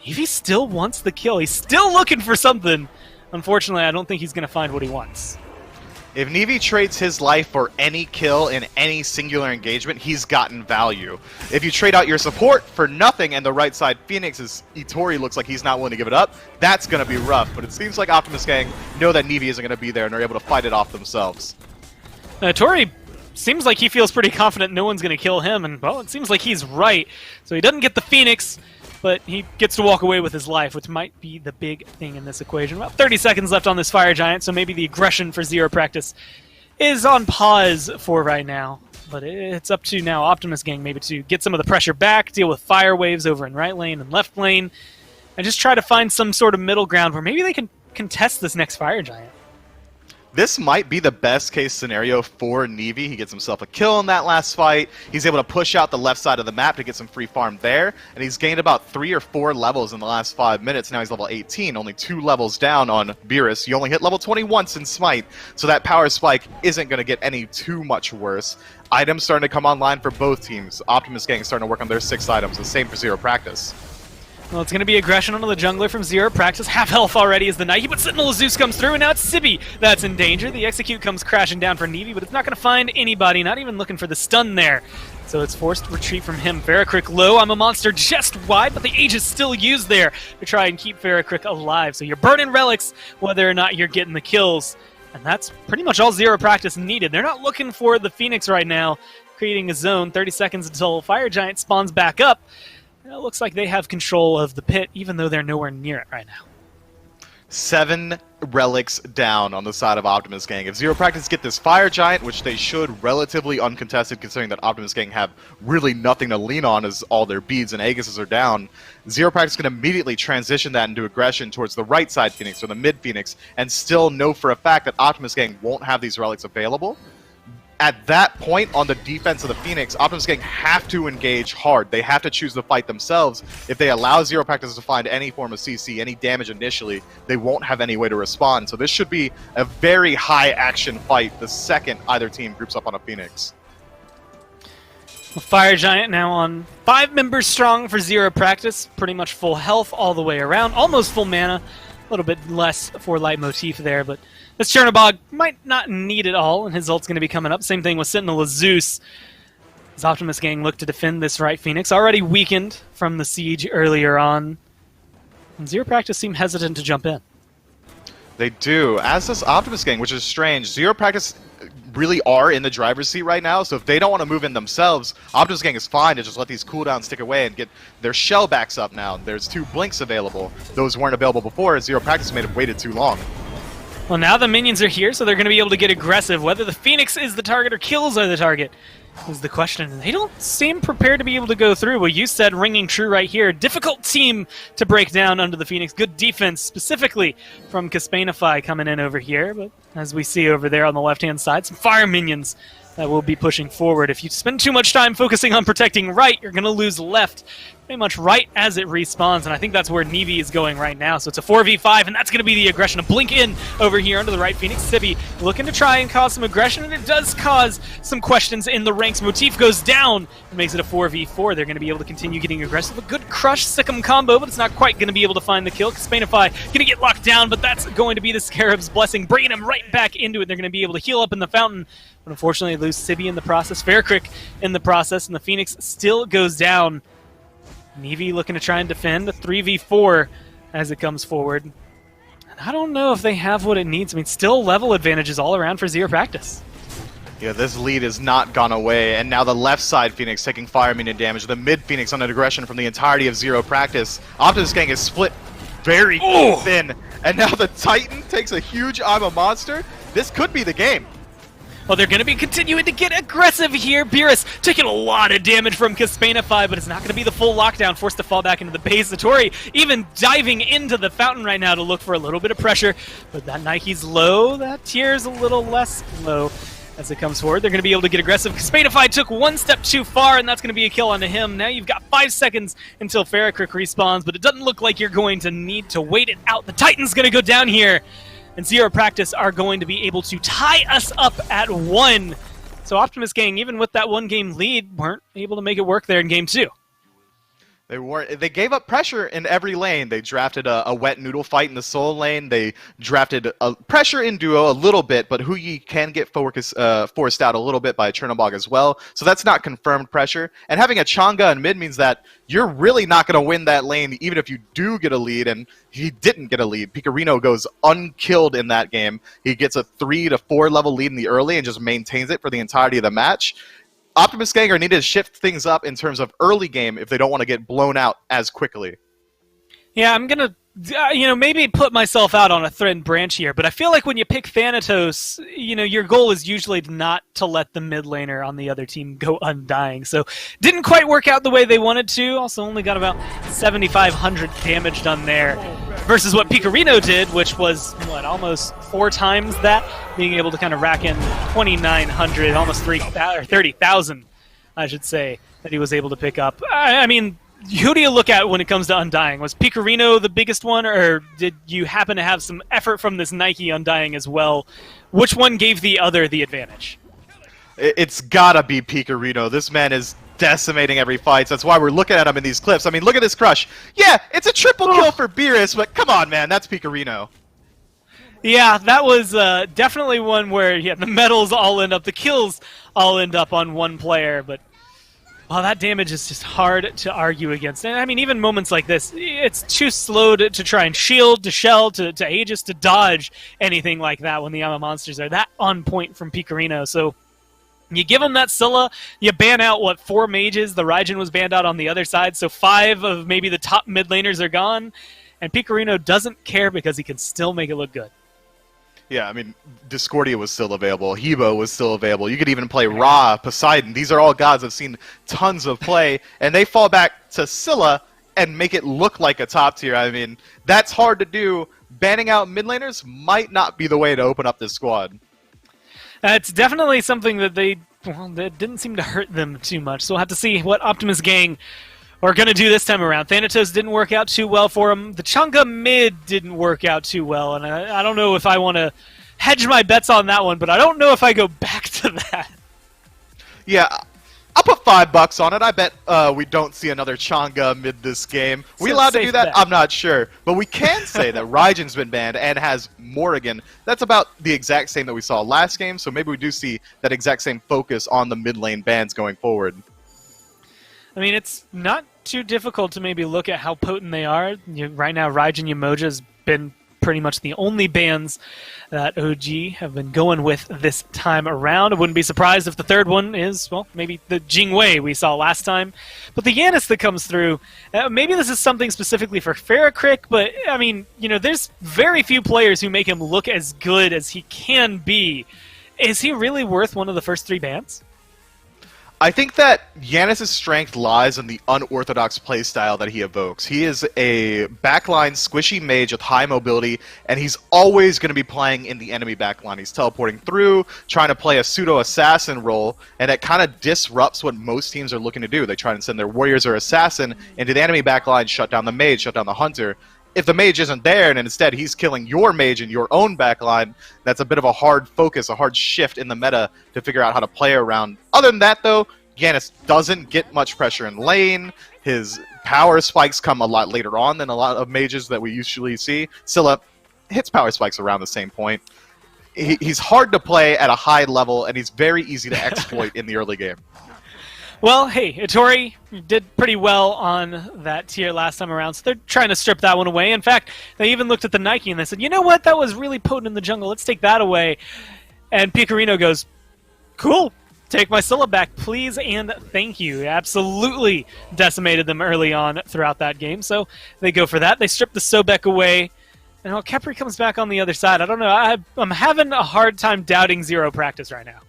Nevi still wants the kill. He's still looking for something. Unfortunately, I don't think he's going to find what he wants. If Nevi trades his life for any kill in any singular engagement, he's gotten value. If you trade out your support for nothing and the right side Phoenix's Itori looks like he's not willing to give it up, that's going to be rough. But it seems like Optimus Gang know that Nevi isn't going to be there and they're able to fight it off themselves. Tori seems like he feels pretty confident no one's going to kill him, and, well, it seems like he's right. So he doesn't get the Phoenix, but he gets to walk away with his life, which might be the big thing in this equation. About 30 seconds left on this Fire Giant, so maybe the aggression for Zero Practice is on pause for right now. But it's up to now Optimus Gang maybe to get some of the pressure back, deal with fire waves over in right lane and left lane, and just try to find some sort of middle ground where maybe they can contest this next Fire Giant. This might be the best case scenario for Nevi. He gets himself a kill in that last fight. He's able to push out the left side of the map to get some free farm there. And he's gained about 3 or 4 levels in the last 5 minutes. Now he's level 18, only 2 levels down on Beerus. You only hit level 20 once in Smite, so that power spike isn't going to get any too much worse. Items starting to come online for both teams. Optimus Gang starting to work on their 6 items. The same for Zero Practice. Well, it's going to be aggression onto the jungler from Zero Practice. Half health already as the Nike, but Sentinel of Zeus comes through, and now it's Sibi that's in danger. The execute comes crashing down for Nevi, but it's not going to find anybody, not even looking for the stun there. So it's forced retreat from him. Farrakrit low. I'm a monster just wide, but the Age is still used there to try and keep Farrakrit alive. So you're burning relics whether or not you're getting the kills. And that's pretty much all Zero Practice needed. They're not looking for the Phoenix right now, creating a zone. 30 seconds until Fire Giant spawns back up. It looks like they have control of the pit, even though they're nowhere near it right now. 7 relics down on the side of Optimus Gang. If Zero Practice get this Fire Giant, which they should relatively uncontested considering that Optimus Gang have really nothing to lean on as all their beads and Aegises are down, Zero Practice can immediately transition that into aggression towards the right side Phoenix or the mid Phoenix and still know for a fact that Optimus Gang won't have these relics available. At that point, on the defense of the Phoenix, Optimus Gang have to engage hard. They have to choose the fight themselves. If they allow Zero Practice to find any form of CC, any damage initially, they won't have any way to respond. So this should be a very high-action fight the second either team groups up on a Phoenix. Fire Giant now on 5 members strong for Zero Practice. Pretty much full health all the way around. Almost full mana. A little bit less for Leitmotif there, but this Chernobog might not need it all, and his ult's going to be coming up. Same thing with Sentinel of Zeus. As Optimus Gang look to defend this right Phoenix, already weakened from the siege earlier on. And Zero Practice seem hesitant to jump in. They do, as does Optimus Gang, which is strange. Zero Practice really are in the driver's seat right now, so if they don't want to move in themselves, Optimus Gang is fine to just let these cooldowns tick away and get their shell backs up now. There's 2 blinks available. Those weren't available before, as Zero Practice may have waited too long. Well, now the minions are here, so they're going to be able to get aggressive. Whether the Phoenix is the target or kills are the target is the question. And they don't seem prepared to be able to go through. What you said ringing true right here. Difficult team to break down under the Phoenix. Good defense, specifically from Caspanify coming in over here. But as we see over there on the left-hand side, some fire minions that will be pushing forward. If you spend too much time focusing on protecting right, you're going to lose left pretty much right as it respawns, and I think that's where Nevi is going right now. So it's a 4v5, and that's going to be the aggression. A blink in over here under the right. Phoenix Sibi looking to try and cause some aggression, and it does cause some questions in the ranks. Motif goes down and makes it a 4v4. They're going to be able to continue getting aggressive. A good crush Sikkim combo, but it's not quite going to be able to find the kill. Caspanify going to get locked down, but that's going to be the Scarab's blessing, bringing him right back into it. They're going to be able to heal up in the fountain, but unfortunately lose Sibi in the process, Faircrick in the process, and the Phoenix still goes down. Nevi looking to try and defend a 3v4 as it comes forward. And I don't know if they have what it needs. I mean, still level advantages all around for Zero Practice. Yeah, this lead has not gone away, and now the left side Phoenix taking fire minion damage. The mid Phoenix under aggression from the entirety of Zero Practice. Optimus gang is split very thin, and now the Titan takes a huge I'm a monster. This could be the game. Well, they're going to be continuing to get aggressive here. Beerus taking a lot of damage from Caspanify, but it's not going to be the full lockdown, forced to fall back into the base. Satori even diving into the fountain right now to look for a little bit of pressure, but that Nike's low, that tier's a little less low as it comes forward. They're going to be able to get aggressive. Caspanify took one step too far, and that's going to be a kill onto him. Now you've got 5 seconds until Faircrick respawns, but it doesn't look like you're going to need to wait it out. The Titan's going to go down here, and Zero Practice are going to be able to tie us up at 1. So Optimus gang, even with that 1-game lead, weren't able to make it work there in Game 2. They gave up pressure in every lane. They drafted a wet noodle fight in the soul lane. They drafted pressure in duo a little bit, but Huyi can get forced out a little bit by Chernobog as well. So that's not confirmed pressure. And having a Chang'e in mid means that you're really not going to win that lane, even if you do get a lead. And he didn't get a lead. Picorino goes unkilled in that game. He gets a 3 to 4 level lead in the early and just maintains it for the entirety of the match. Optimus gang are needed to shift things up in terms of early game if they don't want to get blown out as quickly. Yeah, I'm going to, maybe put myself out on a thread branch here, but I feel like when you pick Thanatos, your goal is usually not to let the mid laner on the other team go undying. So didn't quite work out the way they wanted to. Also only got about 7,500 damage done there versus what Picorino did, which was, almost 4 times that, being able to kind of rack in 2,900, almost 30,000, I should say, that he was able to pick up. I mean, who do you look at when it comes to Undying? Was Picorino the biggest one, or did you happen to have some effort from this Nike Undying as well? Which one gave the other the advantage? It's gotta be Picorino. This man is decimating every fight. So that's why we're looking at him in these clips. I mean, look at this crush. Yeah, it's a triple kill for Beerus, but come on, man, that's Picorino. Yeah, that was definitely one where the medals all end up, the kills all end up on one player, but that damage is just hard to argue against. And I mean, even moments like this, it's too slow to try and shield, to shell, to Aegis, to dodge anything like that when the Yama monsters are that on point from Picorino. So you give him that Scylla, you ban out, 4 mages? The Raijin was banned out on the other side, so 5 of maybe the top mid laners are gone, and Picorino doesn't care because he can still make it look good. Yeah, I mean, Discordia was still available. Hebo was still available. You could even play Ra, Poseidon. These are all gods I've seen tons of play, and they fall back to Scylla and make it look like a top tier. I mean, that's hard to do. Banning out mid laners might not be the way to open up this squad. It's definitely something that that didn't seem to hurt them too much. So we'll have to see what Optimus gang are going to do this time around. Thanatos didn't work out too well for him. The Chang'e mid didn't work out too well, and I don't know if I want to hedge my bets on that one, but I don't know if I go back to that. Yeah, I'll put $5 on it. I bet we don't see another Chang'e mid this game. We allowed to do that? Bet. I'm not sure. But we can say that Raijin's been banned and has Morrigan. That's about the exact same that we saw last game, so maybe we do see that exact same focus on the mid lane bans going forward. I mean, it's not too difficult to maybe look at how potent they are. Right now, Raijin Yamoja's been pretty much the only bans that OG have been going with this time around. I wouldn't be surprised if the third one is, well, maybe the Jingwei we saw last time. But the Yanis that comes through, maybe this is something specifically for Ferrocryk, but, I mean, you know, there's very few players who make him look as good as he can be. Is he really worth one of the first 3 bans? I think that Yanis' strength lies in the unorthodox playstyle that he evokes. He is a backline squishy mage with high mobility, and he's always going to be playing in the enemy backline. He's teleporting through, trying to play a pseudo-assassin role, and it kind of disrupts what most teams are looking to do. They try to send their warriors or assassin into the enemy backline, shut down the mage, shut down the hunter. If the mage isn't there and instead he's killing your mage in your own backline, that's a bit of a hard focus, a hard shift in the meta to figure out how to play around. Other than that, though, Yanis doesn't get much pressure in lane. His power spikes come a lot later on than a lot of mages that we usually see. Scylla hits power spikes around the same point. He's hard to play at a high level, and he's very easy to exploit in the early game. Well, hey, Itori did pretty well on that tier last time around, so they're trying to strip that one away. In fact, they even looked at the Nike and they said, you know what, that was really potent in the jungle, let's take that away. And Picorino goes, cool, take my Scylla back, please and thank you. Absolutely decimated them early on throughout that game, so they go for that. They strip the Sobek away, and Kepri comes back on the other side. I don't know, I'm having a hard time doubting Zero Practice right now.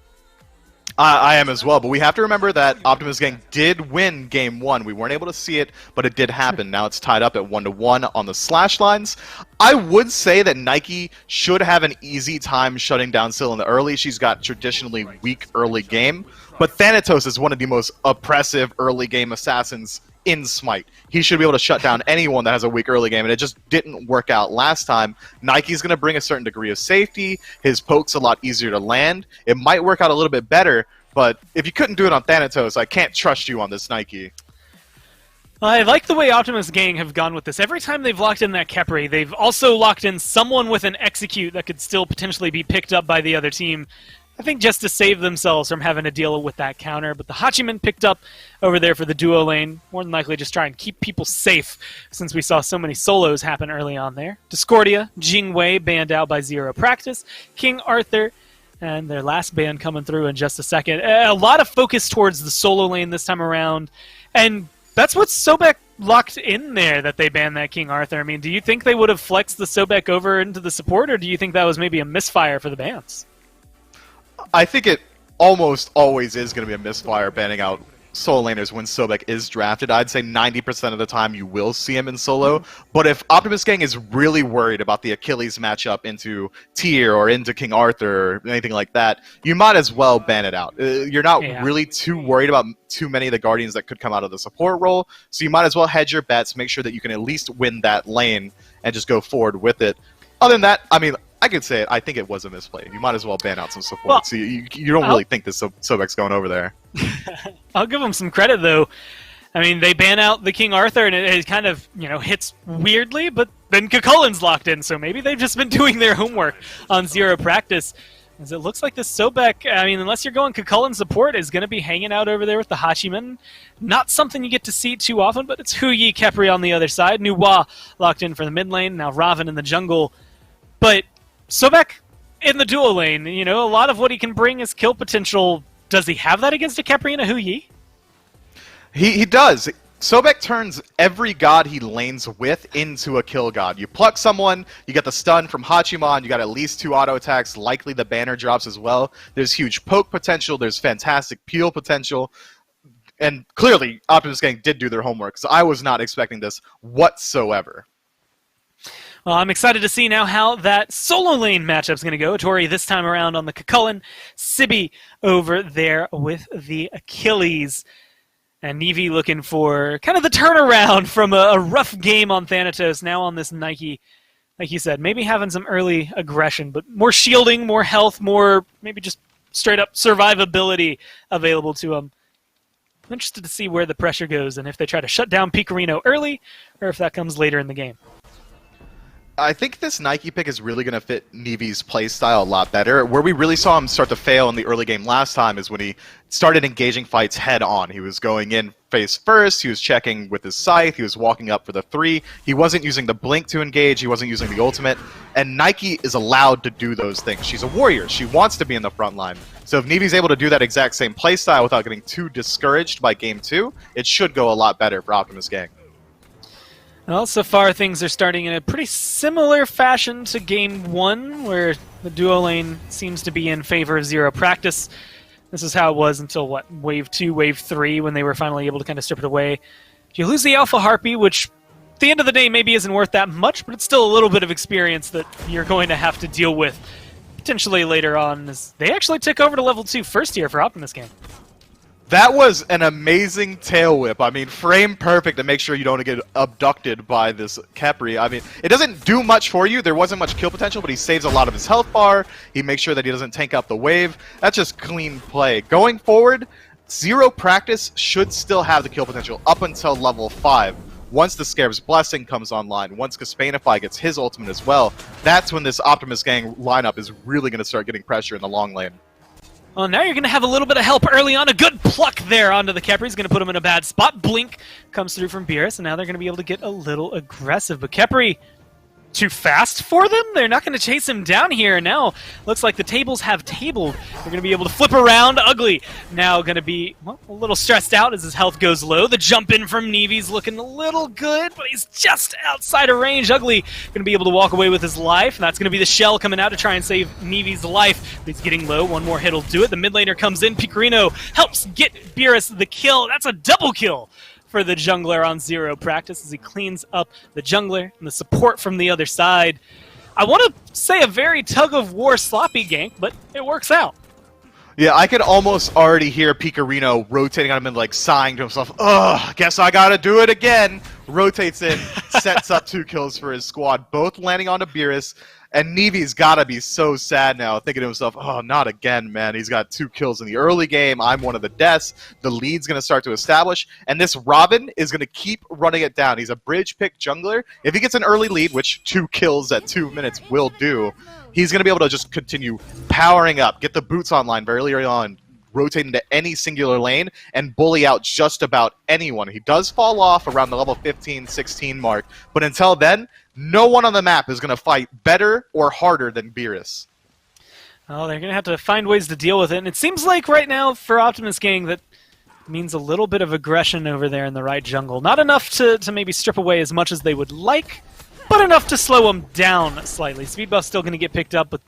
I am as well, but we have to remember that Optimus Gang did win Game 1. We weren't able to see it, but it did happen. Now it's tied up at 1-1 on the slash lines. I would say that Nike should have an easy time shutting down Scylla in the early. She's got traditionally weak early game, but Thanatos is one of the most oppressive early game assassins in SMITE. He should be able to shut down anyone that has a weak early game, and it just didn't work out last time. Nike's going to bring a certain degree of safety. His poke's a lot easier to land. It might work out a little bit better, but if you couldn't do it on Thanatos, I can't trust you on this Nike. I like the way Optimus Gang have gone with this. Every time they've locked in that Kepri, they've also locked in someone with an execute that could still potentially be picked up by the other team. I think just to save themselves from having to deal with that counter. But the Hachiman picked up over there for the duo lane. More than likely just try and keep people safe since we saw so many solos happen early on there. Discordia, Jingwei banned out by Zero Practice. King Arthur, and their last ban coming through in just a second. A lot of focus towards the solo lane this time around. And that's what Sobek locked in there, that they banned that King Arthur. I mean, do you think they would have flexed the Sobek over into the support, or do you think that was maybe a misfire for the bans? I think it almost always is going to be a misfire banning out solo laners when Sobek is drafted. I'd say 90% of the time you will see him in solo. But if Optimus Gang is really worried about the Achilles matchup into Tyr or into King Arthur or anything like that, you might as well ban it out. You're not really too worried about too many of the Guardians that could come out of the support role, so you might as well hedge your bets, make sure that you can at least win that lane and just go forward with it. Other than that, I mean, I could say it. I think it was a misplay. You might as well ban out some support. Well, so you don't really think this Sobek's going over there. I'll give them some credit, though. I mean, they ban out the King Arthur, and it kind of, hits weirdly, but then Cucullin's locked in, so maybe they've just been doing their homework on Zero Practice. As it looks like this Sobek, I mean, unless you're going Cucullin support, is going to be hanging out over there with the Hachiman. Not something you get to see too often, but it's Huyi Kepri on the other side. Nuwa locked in for the mid lane, now Raven in the jungle. But Sobek in the duo lane, a lot of what he can bring is kill potential. Does he have that against a Kepri and a Huyi? He does. Sobek turns every god he lanes with into a kill god. You pluck someone, you get the stun from Hachiman, you got at least 2 auto attacks, likely the banner drops as well. There's huge poke potential, there's fantastic peel potential, and clearly Optimus Gang did do their homework, so I was not expecting this whatsoever. Well, I'm excited to see now how that solo lane matchup's going to go. Tori this time around on the Cucullin, Sibi over there with the Achilles. And Nevi looking for kind of the turnaround from a rough game on Thanatos, now on this Nike. Like you said, maybe having some early aggression, but more shielding, more health, more maybe just straight-up survivability available to him. I'm interested to see where the pressure goes and if they try to shut down Picorino early or if that comes later in the game. I think this Nike pick is really going to fit Neevy's playstyle a lot better. Where we really saw him start to fail in the early game last time is when he started engaging fights head on. He was going in face first, he was checking with his scythe, he was walking up for the 3, he wasn't using the blink to engage, he wasn't using the ultimate, and Nike is allowed to do those things. She's a warrior, she wants to be in the front line. So if Neevy's able to do that exact same playstyle without getting too discouraged by game 2, it should go a lot better for Optimus Gang. Well, so far things are starting in a pretty similar fashion to Game 1, where the duo lane seems to be in favor of Zero Practice. This is how it was until, what, Wave 2, Wave 3, when they were finally able to kind of strip it away. You lose the Alpha Harpy, which at the end of the day maybe isn't worth that much, but it's still a little bit of experience that you're going to have to deal with potentially later on, as they actually took over to level 2 first year for Optimus Gang. That was an amazing tail whip. I mean, frame perfect to make sure you don't get abducted by this Khepri. I mean, it doesn't do much for you. There wasn't much kill potential, but he saves a lot of his health bar. He makes sure that he doesn't tank up the wave. That's just clean play. Going forward, Zero Practice should still have the kill potential up until level 5. Once the Scarab's Blessing comes online, once Caspanify gets his ultimate as well, that's when this Optimus Gang lineup is really going to start getting pressure in the long lane. Well, now you're going to have a little bit of help early on. A good pluck there onto the Khepri. He's going to put him in a bad spot. Blink comes through from Beerus, and now they're going to be able to get a little aggressive. But Khepri, too fast for them? They're not going to chase him down here. Now, looks like the tables have tabled. They're going to be able to flip around. Ugly now going to be, well, a little stressed out as his health goes low. The jump in from Neevy's looking a little good, but he's just outside of range. Ugly going to be able to walk away with his life, and that's going to be the shell coming out to try and save Neevy's life. But he's getting low. One more hit will do it. The mid laner comes in. Picorino helps get Beerus the kill. That's a double kill for the jungler on Zero Practice as he cleans up the jungler and the support from the other side. I want to say a very tug-of-war sloppy gank, but it works out. Yeah, I could almost already hear Picorino rotating on him and like sighing to himself, ugh, guess I gotta do it again. Rotates in, sets up 2 kills for his squad, both landing onto Beerus. And Neevy's gotta be so sad now, thinking to himself, oh, not again, man. He's got 2 kills in the early game. I'm one of the deaths. The lead's gonna start to establish. And this Robin is gonna keep running it down. He's a bridge pick jungler. If he gets an early lead, which 2 kills at 2 minutes will do, he's gonna be able to just continue powering up, get the boots online very early on, rotate into any singular lane, and bully out just about anyone. He does fall off around the level 15, 16 mark, but until then, no one on the map is going to fight better or harder than Beerus. Well, they're going to have to find ways to deal with it, and it seems like right now for Optimus Gang that means a little bit of aggression over there in the right jungle. Not enough to maybe strip away as much as they would like, but enough to slow them down slightly. Speed buff's still going to get picked up, but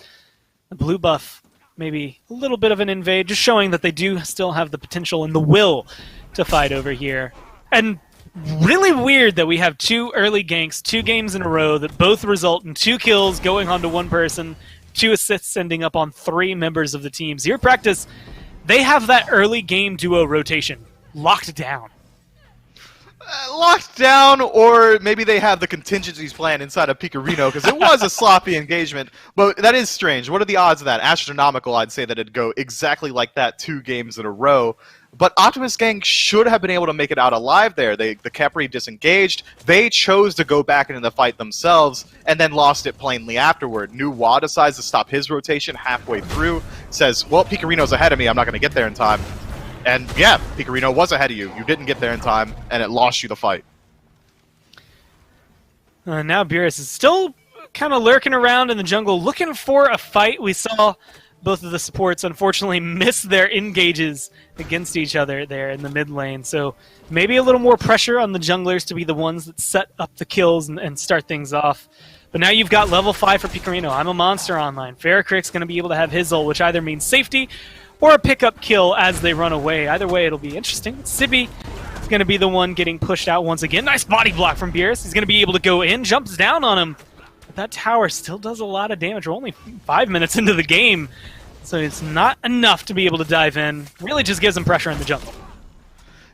the blue buff, maybe a little bit of an invade, just showing that they do still have the potential and the will to fight over here. And really weird that we have 2 early ganks, 2 games in a row that both result in 2 kills going on to 1 person, 2 assists ending up on 3 members of the team. Zero Practice, they have that early game duo rotation locked down. Locked down, or maybe they have the contingencies plan inside of Picorino, because it was a sloppy engagement, but that is strange. What are the odds of that? Astronomical, I'd say that it'd go exactly like that 2 games in a row. But Optimus Gang should have been able to make it out alive there. The Khepri disengaged. They chose to go back into the fight themselves and then lost it plainly afterward. New Wa decides to stop his rotation halfway through. Says, well, Picorino's ahead of me. I'm not going to get there in time. And yeah, Picorino was ahead of you. You didn't get there in time, and it lost you the fight. Now Beerus is still kind of lurking around in the jungle looking for a fight. We saw both of the supports unfortunately miss their engages against each other there in the mid lane. So maybe a little more pressure on the junglers to be the ones that set up the kills and start things off. But now you've got level 5 for Picorino. I'm a monster online. Ferrocrick's going to be able to have his ult, which either means safety or a pickup kill as they run away. Either way, it'll be interesting. Sibby is going to be the one getting pushed out once again. Nice body block from Beerus. He's going to be able to go in, jumps down on him. But that tower still does a lot of damage. We're only 5 minutes into the game, so it's not enough to be able to dive in. Really just gives him pressure in the jungle.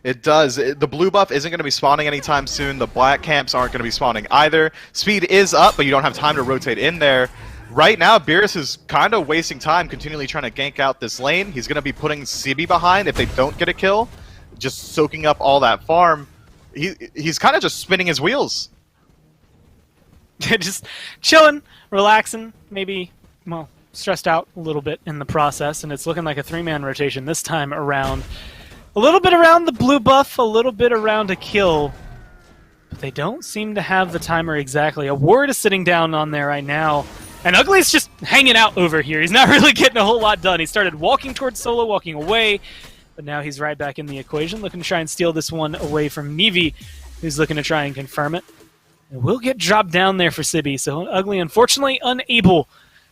It does. The blue buff isn't going to be spawning anytime soon. The black camps aren't going to be spawning either. Speed is up, but you don't have time to rotate in there. Right now, Beerus is kind of wasting time continually trying to gank out this lane. He's going to be putting Sibby behind if they don't get a kill, just soaking up all that farm. He's kind of just spinning his wheels. Just chilling, relaxing, maybe, well, stressed out a little bit in the process, and it's looking like a 3-man rotation this time around. A little bit around the blue buff, a little bit around a kill, but they don't seem to have the timer exactly. A ward is sitting down on there right now, and Ugly's just hanging out over here. He's not really getting a whole lot done. He started walking towards Solo, walking away, but now he's right back in the equation, looking to try and steal this one away from Nevi, who's looking to try and confirm it. It will get dropped down there for Sibby, so Ugly, unfortunately, unable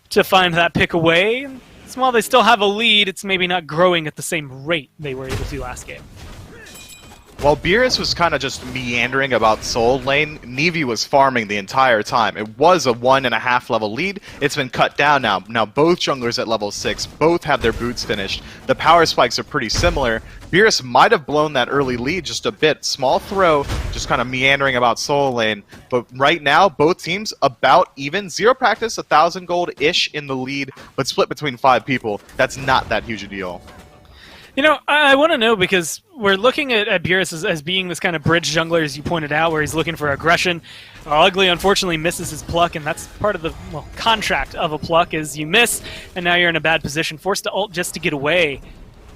to find that pick away. And while they still have a lead, it's maybe not growing at the same rate they were able to last game. While Beerus was kind of just meandering about Soul Lane, Nevi was farming the entire time. It was a 1.5 level lead. It's been cut down now. Now both junglers at level 6, both have their boots finished. The power spikes are pretty similar. Beerus might have blown that early lead just a bit. Small throw, just kind of meandering about Soul Lane. But right now, both teams about even. Zero Practice, 1,000 gold-ish in the lead, but split between 5 people. That's not that huge a deal. You know, I want to know, because we're looking at Beerus as being this kind of bridge jungler, as you pointed out, where he's looking for aggression. Ugly, unfortunately, misses his pluck, and that's part of the contract of a pluck, is you miss, and now you're in a bad position, forced to ult just to get away.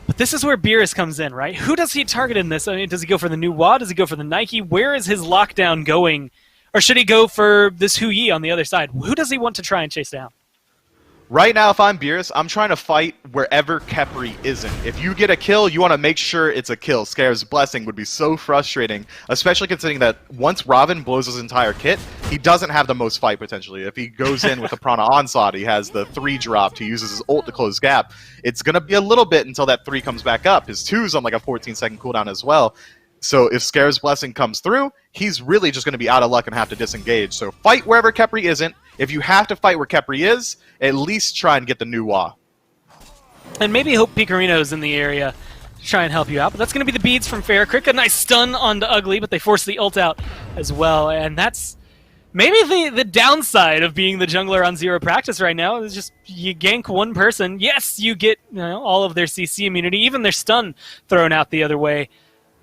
But this is where Beerus comes in, right? Who does he target in this? I mean, does he go for the new Wa? Does he go for the Nike? Where is his lockdown going? Or should he go for this Hu Yi on the other side? Who does he want to try and chase down? Right now, if I'm Beerus, I'm trying to fight wherever Khepri isn't. If you get a kill, you want to make sure it's a kill. Scare's Blessing would be so frustrating, especially considering that once Robin blows his entire kit, he doesn't have the most fight potentially. If he goes in with the Prana Onslaught, he has the 3 dropped, he uses his ult to close gap. It's going to be a little bit until that 3 comes back up. His 2's on like a 14-second cooldown as well. So if Scare's Blessing comes through, he's really just going to be out of luck and have to disengage. So fight wherever Khepri isn't. If you have to fight where Khepri is, at least try and get the new Wa. And maybe hope Picorino's in the area to try and help you out. But that's going to be the beads from Faircrick. A nice stun onto Ugly, but they force the ult out as well. And that's maybe the downside of being the jungler on Zero Practice right now. Is just you gank one person. Yes, you get all of their CC immunity, even their stun thrown out the other way.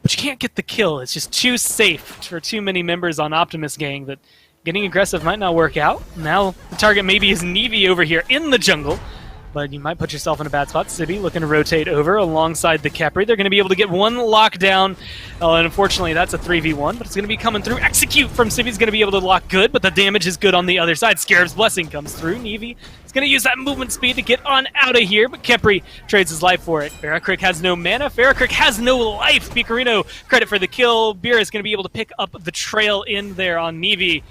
But you can't get the kill. It's just too safe for too many members on Optimus gang that getting aggressive might not work out. Now the target maybe is Nevi over here in the jungle, but you might put yourself in a bad spot. Sibby looking to rotate over alongside the Khepri. They're going to be able to get one lockdown, and unfortunately that's a 3v1, but it's going to be coming through. Execute from Sibby's going to be able to lock good, but the damage is good on the other side. Scarab's Blessing comes through. Nevi is going to use that movement speed to get on out of here, but Khepri trades his life for it. Faircrick has no mana. Faircrick has no life. Picorino, credit for the kill. Beer is going to be able to pick up the trail in there on Nevi.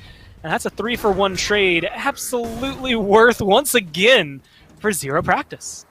And that's a 3-for-1 trade, absolutely worth once again for Zero Practice.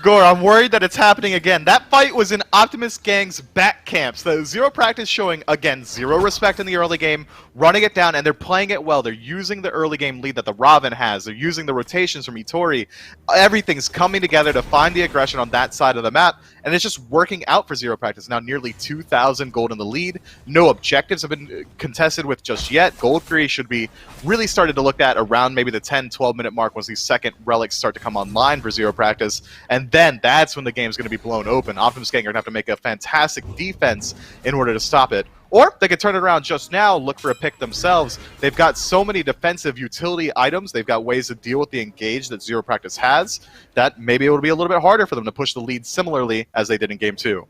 Gore, I'm worried that it's happening again. That fight was in Optimus Gang's back camps. The Zero Practice showing, again, zero respect in the early game, running it down, and they're playing it well. They're using the early game lead that the Robin has. They're using the rotations from Itori. Everything's coming together to find the aggression on that side of the map, and it's just working out for Zero Practice. Now nearly 2,000 gold in the lead. No objectives have been contested with just yet. Gold Fury should be really started to look at around maybe the 10-12 minute mark once these second relics start to come online for Zero Practice, and then that's when the game's going to be blown open. Optimus Gang are going to have to make a fantastic defense in order to stop it. Or they could turn it around just now, look for a pick themselves. They've got so many defensive utility items. They've got ways to deal with the engage that Zero Practice has that maybe it will be a little bit harder for them to push the lead similarly as they did in Game 2.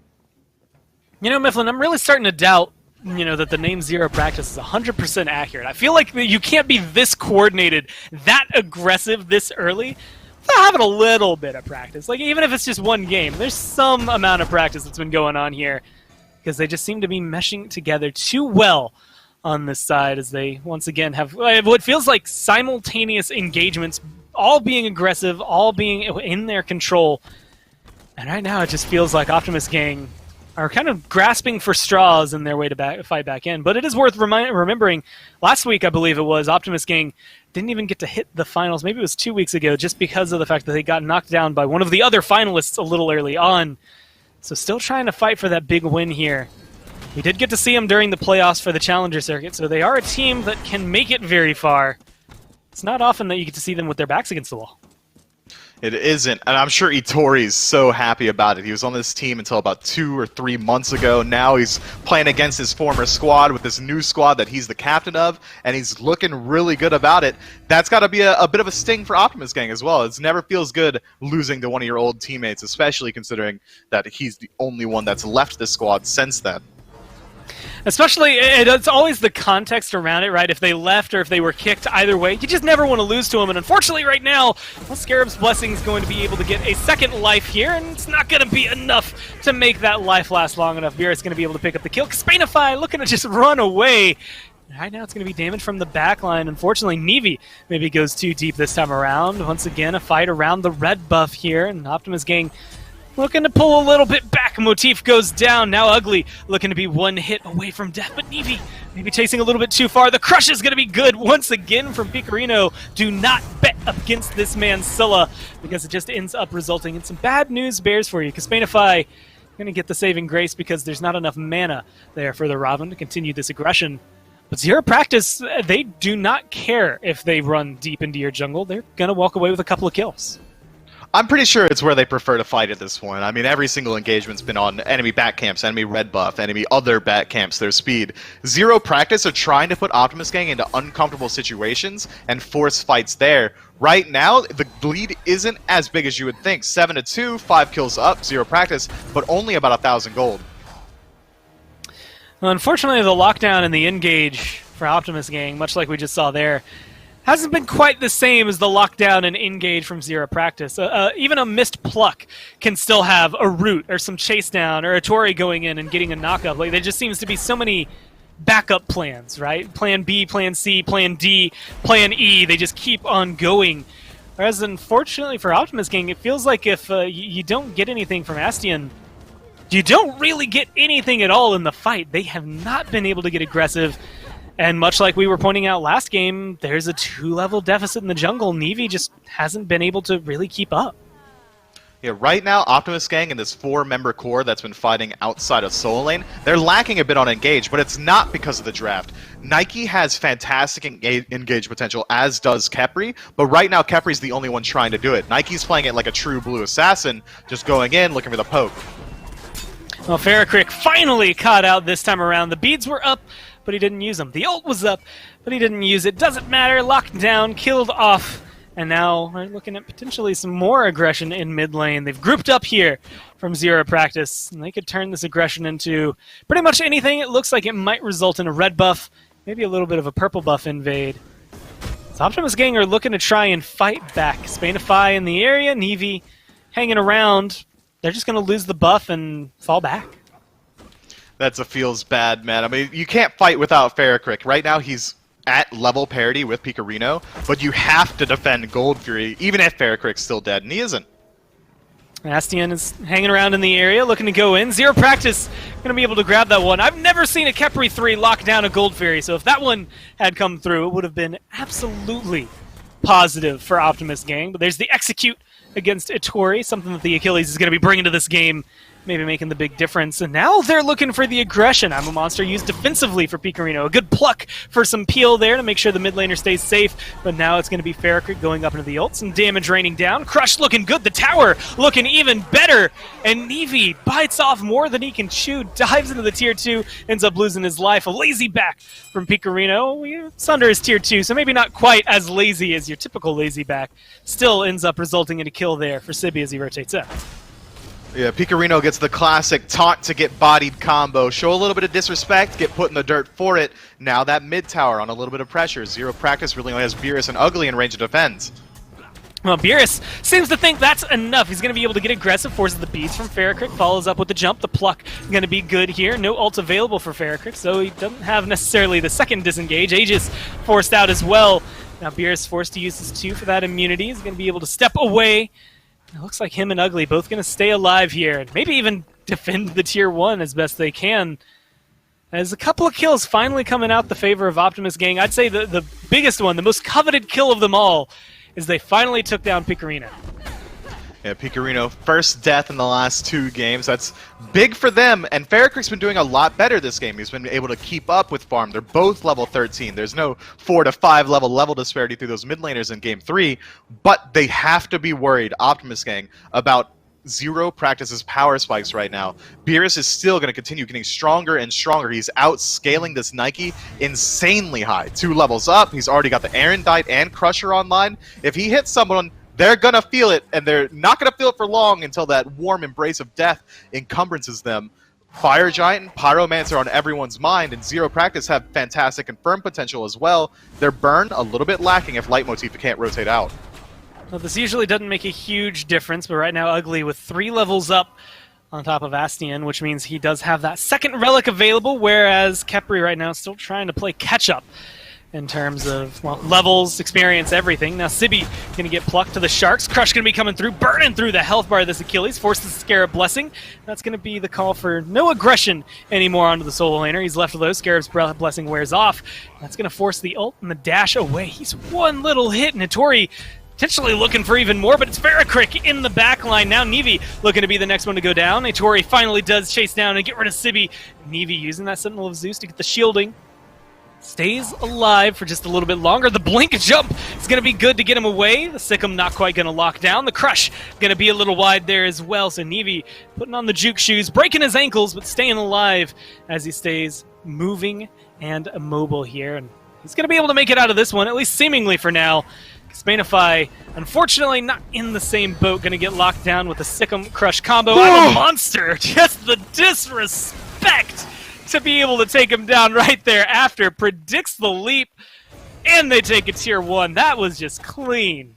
You know, Mifflin, I'm really starting to doubt that the name Zero Practice is 100% accurate. I feel like you can't be this coordinated, that aggressive this early without having a little bit of practice. Like, even if it's just one game, there's some amount of practice that's been going on here, because they just seem to be meshing together too well on this side as they once again have what feels like simultaneous engagements, all being aggressive, all being in their control. And right now it just feels like Optimus Gang are kind of grasping for straws in their way to fight back in. But it is worth remembering, last week I believe it was, Optimus Gang didn't even get to hit the finals. Maybe it was 2 weeks ago, just because of the fact that they got knocked down by one of the other finalists a little early on. So still trying to fight for that big win here. We did get to see them during the playoffs for the Challenger Circuit, so they are a team that can make it very far. It's not often that you get to see them with their backs against the wall. It isn't, and I'm sure Ittori's so happy about it. He was on this team until about 2 or 3 months ago. Now he's playing against his former squad with this new squad that he's the captain of, and he's looking really good about it. That's got to be a bit of a sting for Optimus Gang as well. It never feels good losing to one of your old teammates, especially considering that he's the only one that's left the squad since then. Especially, it's always the context around it, right? If they left or if they were kicked, either way, you just never want to lose to them. And unfortunately, right now, well, Scarab's Blessing is going to be able to get a second life here, and it's not going to be enough to make that life last long enough. Beerus going to be able to pick up the kill. Spainify looking to just run away. Right now, it's going to be damage from the backline. Unfortunately, Nevi maybe goes too deep this time around. Once again, a fight around the red buff here, and Optimus Gang looking to pull a little bit back. Motif goes down. Now Ugly looking to be one hit away from death, but Nevi maybe chasing a little bit too far. The crush is going to be good once again from Picorino. Do not bet against this man Scylla, because it just ends up resulting in some bad news bears for you. Caspainify going to get the saving grace because there's not enough mana there for the Raven to continue this aggression. But Zero Practice, they do not care if they run deep into your jungle. They're going to walk away with a couple of kills. I'm pretty sure it's where they prefer to fight at this point. I mean, every single engagement's been on enemy back camps, enemy red buff, enemy other back camps, their speed. Zero Practice are trying to put Optimus Gang into uncomfortable situations and force fights there. Right now, the lead isn't as big as you would think. 7-2, 5 kills up, Zero Practice, but only about 1,000 gold. Well, unfortunately, the lockdown and the engage for Optimus Gang, much like we just saw there, hasn't been quite the same as the lockdown and engage from Zero Practice. Even a missed pluck can still have a root or some chase down or a Tori going in and getting a knockup. Like, there just seems to be so many backup plans, right? Plan B, Plan C, Plan D, Plan E. They just keep on going. Whereas, unfortunately for Optimus Gang, it feels like if you don't get anything from Astion, you don't really get anything at all in the fight. They have not been able to get aggressive. And much like we were pointing out last game, there's a 2-level deficit in the jungle. Nevi just hasn't been able to really keep up. Yeah, right now, Optimus Gang and this 4-member core that's been fighting outside of solo lane, they're lacking a bit on engage, but it's not because of the draft. Nike has fantastic engage potential, as does Khepri, but right now Kepri's the only one trying to do it. Nike's playing it like a true blue assassin, just going in, looking for the poke. Well, Farrakrick finally caught out this time around. The beads were up, but he didn't use them. The ult was up, but he didn't use it. Doesn't matter. Locked down, killed off, and now we're looking at potentially some more aggression in mid lane. They've grouped up here from Zero Practice, and they could turn this aggression into pretty much anything. It looks like it might result in a red buff, maybe a little bit of a purple buff invade. So Optimus Gang are looking to try and fight back. Spainify in the area, Nevi hanging around. They're just going to lose the buff and fall back. That's a feels bad, man. I mean, you can't fight without Farrakrick. Right now, he's at level parity with Picorino, but you have to defend Gold Fury, even if Farrakrick's still dead, and he isn't. Astion is hanging around in the area, looking to go in. Zero Practice going to be able to grab that one. I've never seen a Khepri 3 lock down a Gold Fury, so if that one had come through, it would have been absolutely positive for Optimus Gang. But there's the execute against Ittori, something that the Achilles is going to be bringing to this game, maybe making the big difference. And now they're looking for the aggression. I'm a Monster used defensively for Picorino. A good pluck for some peel there to make sure the mid laner stays safe. But now it's going to be Farrakrick going up into the ult. Some damage raining down. Crush looking good. The tower looking even better. And Nevi bites off more than he can chew. Dives into the tier 2. Ends up losing his life. A lazy back from Picorino. Sunder is tier 2, so maybe not quite as lazy as your typical lazy back. Still ends up resulting in a kill there for Sibi as he rotates out. Yeah, Picorino gets the classic taunt to get bodied combo. Show a little bit of disrespect, get put in the dirt for it. Now that mid tower on a little bit of pressure. Zero Practice really only has Beerus and Ugly in range of defense. Well, Beerus seems to think that's enough. He's going to be able to get aggressive, forces the beats from Farrakrick, follows up with the jump. The pluck going to be good here. No ult available for Farrakrick, so he doesn't have necessarily the second disengage. Aegis forced out as well. Now Beerus forced to use his 2 for that immunity. He's going to be able to step away. It looks like him and Ugly both going to stay alive here and maybe even defend the tier 1 as best they can. As a couple of kills finally coming out the favor of Optimus Gang. I'd say the biggest one, the most coveted kill of them all, is they finally took down Picorino. Yeah, Picorino, first death in the last 2 games. That's big for them, and Ferricry's been doing a lot better this game. He's been able to keep up with Farm. They're both level 13. There's no 4 to 5 level disparity through those mid laners in Game 3, but they have to be worried, Optimus Gang, about Zero Practice's power spikes right now. Beerus is still going to continue getting stronger and stronger. He's outscaling this Nike insanely high. 2 levels up. He's already got the Arendite and Crusher online. If he hits someone, they're going to feel it, and they're not going to feel it for long until that warm embrace of death encumbrances them. Fire Giant and Pyromancer on everyone's mind, and Zero Practice have fantastic Confirm potential as well. Their burn a little bit lacking if Leitmotif can't rotate out. Well, this usually doesn't make a huge difference, but right now Ugly with 3 levels up on top of Astian, which means he does have that second relic available, whereas Khepri right now is still trying to play catch-up in terms of, well, levels, experience, everything. Now Sibby going to get plucked to the Sharks. Crush going to be coming through, burning through the health bar of this Achilles, forces the Scarab Blessing. That's going to be the call for no aggression anymore onto the solo laner. He's left with those. Scarab's Blessing wears off. That's going to force the ult and the dash away. He's one little hit, and Hattori potentially looking for even more, but it's Ferricryk in the back line. Now Nevi looking to be the next one to go down. Hattori finally does chase down and get rid of Sibby. Nevi using that Sentinel of Zeus to get the shielding. Stays alive for just a little bit longer. The blink jump is going to be good to get him away. The Sikkim not quite going to lock down. The Crush going to be a little wide there as well. So Nevi putting on the juke shoes, breaking his ankles, but staying alive as he stays moving and immobile here. And he's going to be able to make it out of this one, at least seemingly for now. Spanify, unfortunately, not in the same boat. Going to get locked down with the Sikkim Crush combo. I'm a monster! Just the disrespect to be able to take him down right there after. Predicts the leap, and they take a tier 1. That was just clean.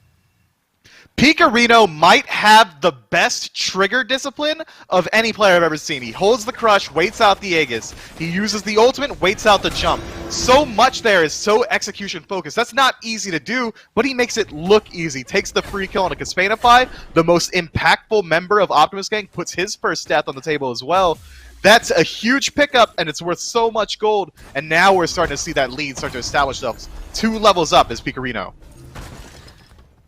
Picorino might have the best trigger discipline of any player I've ever seen. He holds the Crush, waits out the Aegis. He uses the ultimate, waits out the jump. So much there is so execution focused. That's not easy to do, but he makes it look easy. Takes the free kill on a Caspanify, the most impactful member of Optimus Gang, puts his first death on the table as well. That's a huge pickup, and it's worth so much gold. And now we're starting to see that lead start to establish themselves. 2 levels up is Picorino.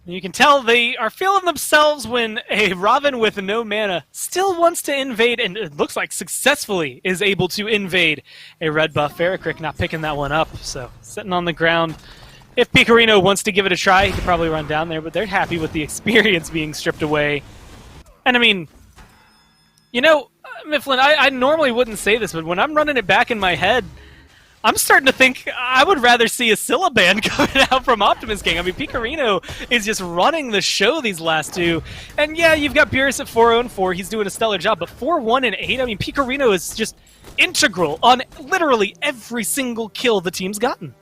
You can tell they are feeling themselves when a Robin with no mana still wants to invade, and it looks like successfully is able to invade a red buff. Ferricryk not picking that one up, so sitting on the ground. If Picorino wants to give it a try, he could probably run down there, but they're happy with the experience being stripped away. And I mean, you know, Mifflin, I normally wouldn't say this, but when I'm running it back in my head, I'm starting to think I would rather see a Scylla ban coming out from Optimus Gang. I mean, Picorino is just running the show these last 2. And yeah, you've got Beerus at 4-0-4. He's doing a stellar job. But 4-1-8, I mean, Picorino is just integral on literally every single kill the team's gotten.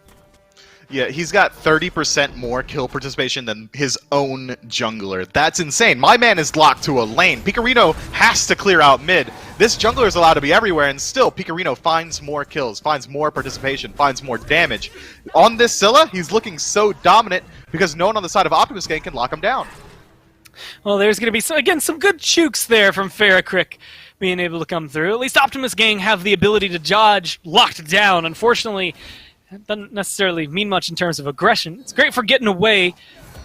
Yeah, he's got 30% more kill participation than his own jungler. That's insane. My man is locked to a lane. Picorino has to clear out mid. This jungler is allowed to be everywhere, and still Picorino finds more kills, finds more participation, finds more damage. On this Scylla, he's looking so dominant because no one on the side of Optimus Gang can lock him down. Well, there's going to be, again, some good chukes there from Ferricryk being able to come through. At least Optimus Gang have the ability to dodge locked down. Unfortunately, that doesn't necessarily mean much in terms of aggression. It's great for getting away,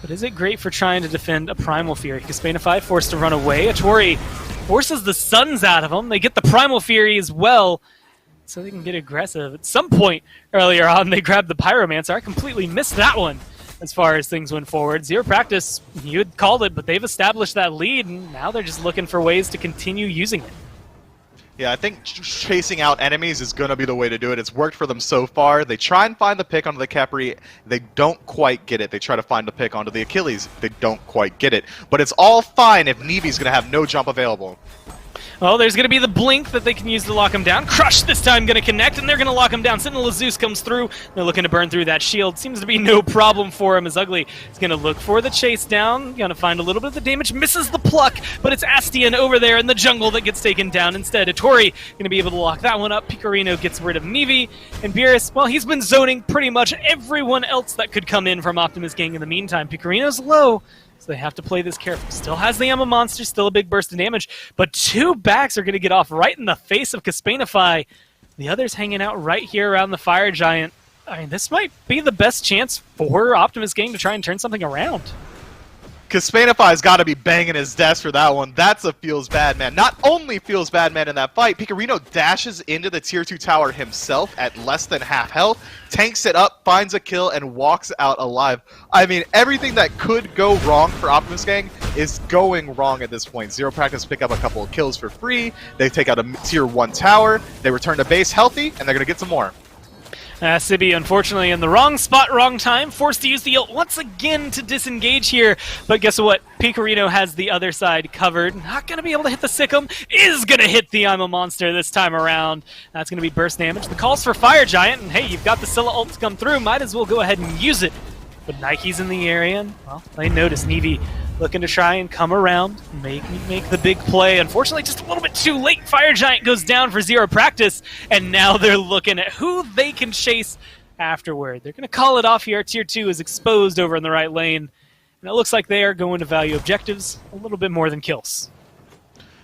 but is it great for trying to defend a Primal Fury? Caspanify forced to run away. Hattori forces the Suns out of him. They get the Primal Fury as well, so they can get aggressive. At some point earlier on, they grabbed the Pyromancer. I completely missed that one as far as things went forward. Zero Practice, you had called it, but they've established that lead, and now they're just looking for ways to continue using it. Yeah, I think chasing out enemies is going to be the way to do it. It's worked for them so far. They try and find the pick onto the Khepri. They don't quite get it. They try to find the pick onto the Achilles. They don't quite get it. But it's all fine if Nevi's going to have no jump available. Well, there's going to be the blink that they can use to lock him down. Crush this time going to connect, and they're going to lock him down. Sentinel of Zeus comes through. They're looking to burn through that shield. Seems to be no problem for him as Ugly is going to look for the chase down. Going to find a little bit of the damage. Misses the pluck, but it's Astian over there in the jungle that gets taken down instead. Hattori going to be able to lock that one up. Picorino gets rid of Nevi. And Beerus, well, he's been zoning pretty much everyone else that could come in from Optimus Gang in the meantime. Picorino's low, so they have to play this careful. Still has the Emma Monster, still a big burst of damage, but 2 backs are going to get off right in the face of Caspanify. The others hanging out right here around the Fire Giant. I mean, this might be the best chance for Optimus Gang to try and turn something around. Kaspanify's got to be banging his desk for that one. That's a feels bad man. Not only feels bad man in that fight, Picorino dashes into the tier 2 tower himself at less than half health, tanks it up, finds a kill, and walks out alive. I mean, everything that could go wrong for Optimus Gang is going wrong at this point. Zero Practice pick up a couple of kills for free, they take out a tier 1 tower, they return to base healthy, and they're going to get some more. Sibby, unfortunately, in the wrong spot, wrong time, forced to use the ult once again to disengage here. But guess what? Picorino has the other side covered. Not going to be able to hit the Sikkim. Is going to hit the I'm a Monster this time around. That's going to be burst damage. The call's for Fire Giant, and hey, you've got the Scylla ult to come through. Might as well go ahead and use it. But Nike's in the area, and, well, they notice Nevi looking to try and come around, make the big play. Unfortunately, just a little bit too late. Fire Giant goes down for Zero Practice, and now they're looking at who they can chase afterward. They're going to call it off here. Tier 2 is exposed over in the right lane, and it looks like they are going to value objectives a little bit more than kills.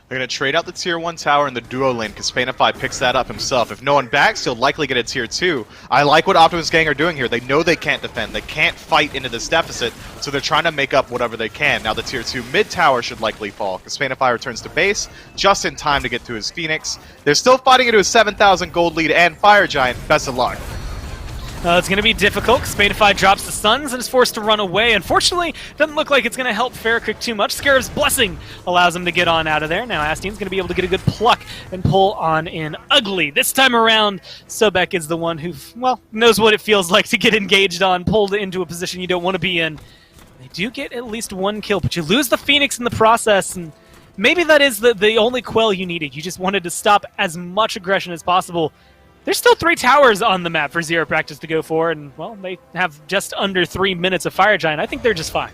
They're going to trade out the tier 1 tower in the duo lane because Spanify picks that up himself. If no one backs, he'll likely get a tier 2. I like what Optimus Gang are doing here. They know they can't defend. They can't fight into this deficit, so they're trying to make up whatever they can. Now the tier 2 mid tower should likely fall because Spanify returns to base just in time to get to his Phoenix. They're still fighting into a 7,000 gold lead and Fire Giant. Best of luck. It's going to be difficult. Spadify drops the stuns and is forced to run away. Unfortunately, doesn't look like it's going to help Farrakrick too much. Scarab's Blessing allows him to get on out of there. Now Astine's going to be able to get a good pluck and pull on in Ugly. This time around, Sobek is the one who, well, knows what it feels like to get engaged on, pulled into a position you don't want to be in. They do get at least one kill, but you lose the Phoenix in the process, and maybe that is the only quell you needed. You just wanted to stop as much aggression as possible. There's still 3 towers on the map for Zero Practice to go for, and, well, they have just under 3 minutes of Fire Giant. I think they're just fine.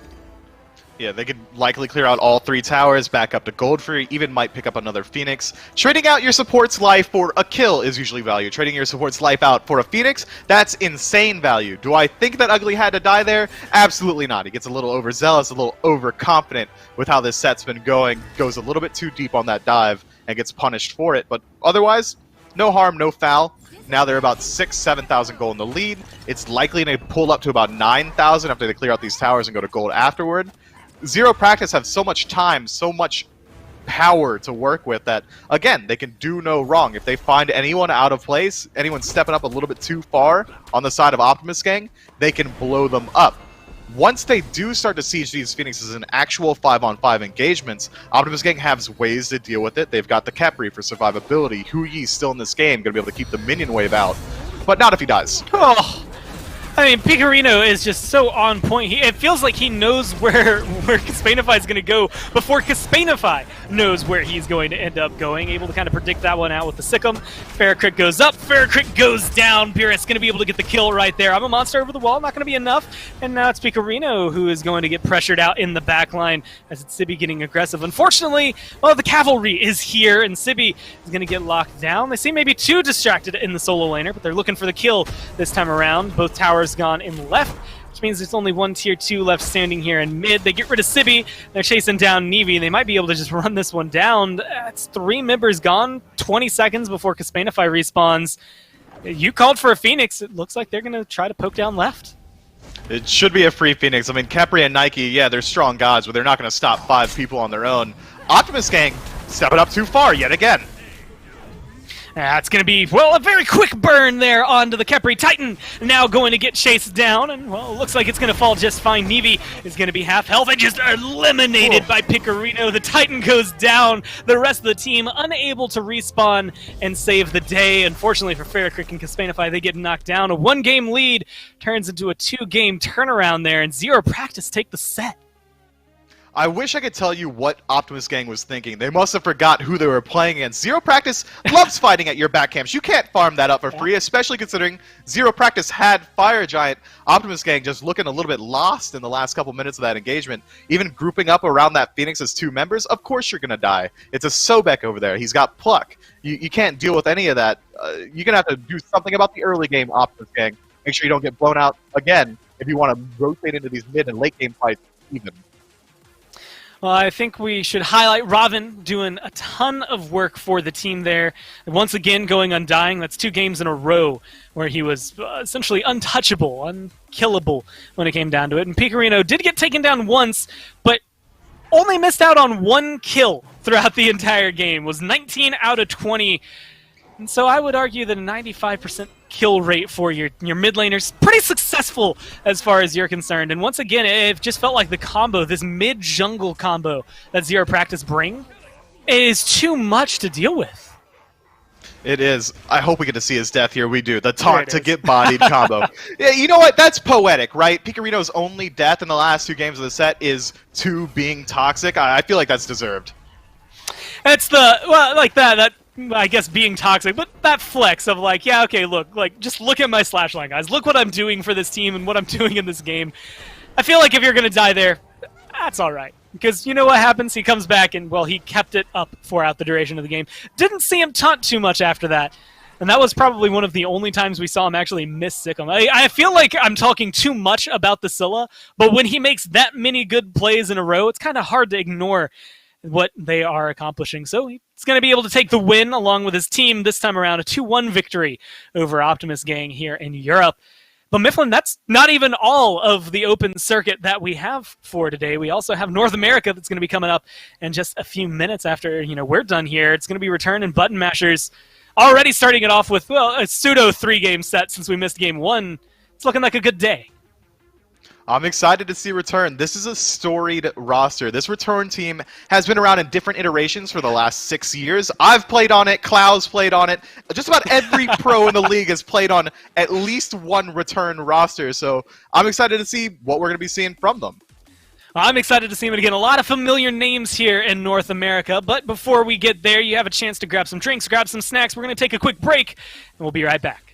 Yeah, they could likely clear out all 3 towers, back up to gold free, even might pick up another Phoenix. Trading out your support's life for a kill is usually value. Trading your support's life out for a Phoenix, that's insane value. Do I think that Ugly had to die there? Absolutely not. He gets a little overzealous, a little overconfident with how this set's been going, goes a little bit too deep on that dive, and gets punished for it. But otherwise, no harm, no foul. Now they're about 6,000-7,000 gold in the lead. It's likely to pull up to about 9,000 after they clear out these towers and go to gold afterward. Zero Practice have so much time, so much power to work with that, again, they can do no wrong. If they find anyone out of place, anyone stepping up a little bit too far on the side of Optimus Gang, they can blow them up. Once they do start to siege these Phoenixes in actual 5-on-5 engagements, Optimus Gang has ways to deal with it. They've got the Kepri for survivability. Huyi's still in this game, going to be able to keep the minion wave out. But not if he dies. Oh, I mean, Picorino is just so on point. It feels like he knows where Kaspanify is going to go before Kaspanify knows where he's going to end up going. Able to kind of predict that one out with the Sikkim. Farrakrick goes up, Farrakrick goes down. Beerus going to be able to get the kill right there. I'm a Monster over the wall, not going to be enough. And now it's Picorino who is going to get pressured out in the back line as it's Sibby getting aggressive. Unfortunately, well, the cavalry is here, and Sibby is going to get locked down. They seem maybe too distracted in the solo laner, but they're looking for the kill this time around. Both towers gone in left, which means there's only one tier 2 left standing here in mid. They get rid of Sibby. They're chasing down Nevi. They might be able to just run this one down. It's 3 members gone, 20 seconds before Kaspanify respawns. You called for a Phoenix. It looks like they're going to try to poke down left. It should be a free Phoenix. I mean, Kepri and Nike, yeah, they're strong gods, but they're not going to stop 5 people on their own. Optimus Gang stepping up too far yet again. That's going to be, well, a very quick burn there onto the Kepri Titan. Now going to get chased down, and, well, it looks like it's going to fall just fine. Nevi is going to be half health and just eliminated by Picorino. The Titan goes down. The rest of the team unable to respawn and save the day. Unfortunately for Farrakrick and Kaspanify, they get knocked down. A 1-game lead turns into a 2-game turnaround there, and Zero Practice take the set. I wish I could tell you what Optimus Gang was thinking. They must have forgot who they were playing against. Zero Practice loves fighting at your back camps. You can't farm that up for free, especially considering Zero Practice had Fire Giant. Optimus Gang just looking a little bit lost in the last couple minutes of that engagement. Even grouping up around that Phoenix as 2 members, of course you're going to die. It's a Sobek over there. He's got pluck. You can't deal with any of that. You're going to have to do something about the early game, Optimus Gang. Make sure you don't get blown out again if you want to rotate into these mid and late game fights even. Well, I think we should highlight Robin doing a ton of work for the team there. Once again, going undying. That's 2 games in a row where he was essentially untouchable, unkillable when it came down to it. And Picorino did get taken down once, but only missed out on 1 kill throughout the entire game, was 19 out of 20. And so I would argue that a 95% kill rate for your mid laner's pretty successful as far as you're concerned. And once again, it just felt like the combo, this mid-jungle combo that Zero Practice bring, is too much to deal with. It is. I hope we get to see his death here. We do. The taunt to get bodied combo. Yeah, you know what? That's poetic, right? Picorino's only death in the last 2 games of the set is 2 being toxic. I feel like that's deserved. It's the, well, like that, I guess being toxic, but that flex of like, yeah, okay, look, like, just look at my slash line, guys. Look what I'm doing for this team and what I'm doing in this game. I feel like if you're going to die there, that's all right. Because you know what happens? He comes back and, well, he kept it up throughout the duration of the game. Didn't see him taunt too much after that. And that was probably one of the only times we saw him actually miss Sikkim. I feel like I'm talking too much about the Scylla, but when he makes that many good plays in a row, it's kind of hard to ignore what they are accomplishing. So he's going to be able to take the win along with his team this time around, a 2-1 victory over Optimus Gang here in Europe. But Mifflin, that's not even all of the open circuit that we have for today. We also have North America that's going to be coming up in just a few minutes after we're done here. It's going to be Return and Button Mashers. Already starting it off with, well, a pseudo 3-game set since we missed game 1. It's looking like a good day. I'm excited to see Return. This is a storied roster. This Return team has been around in different iterations for the last 6 years. I've played on it. Klaus played on it. Just about every pro in the league has played on at least one Return roster. So I'm excited to see what we're going to be seeing from them. I'm excited to see him again. A lot of familiar names here in North America. But before we get there, you have a chance to grab some drinks, grab some snacks. We're going to take a quick break, and we'll be right back.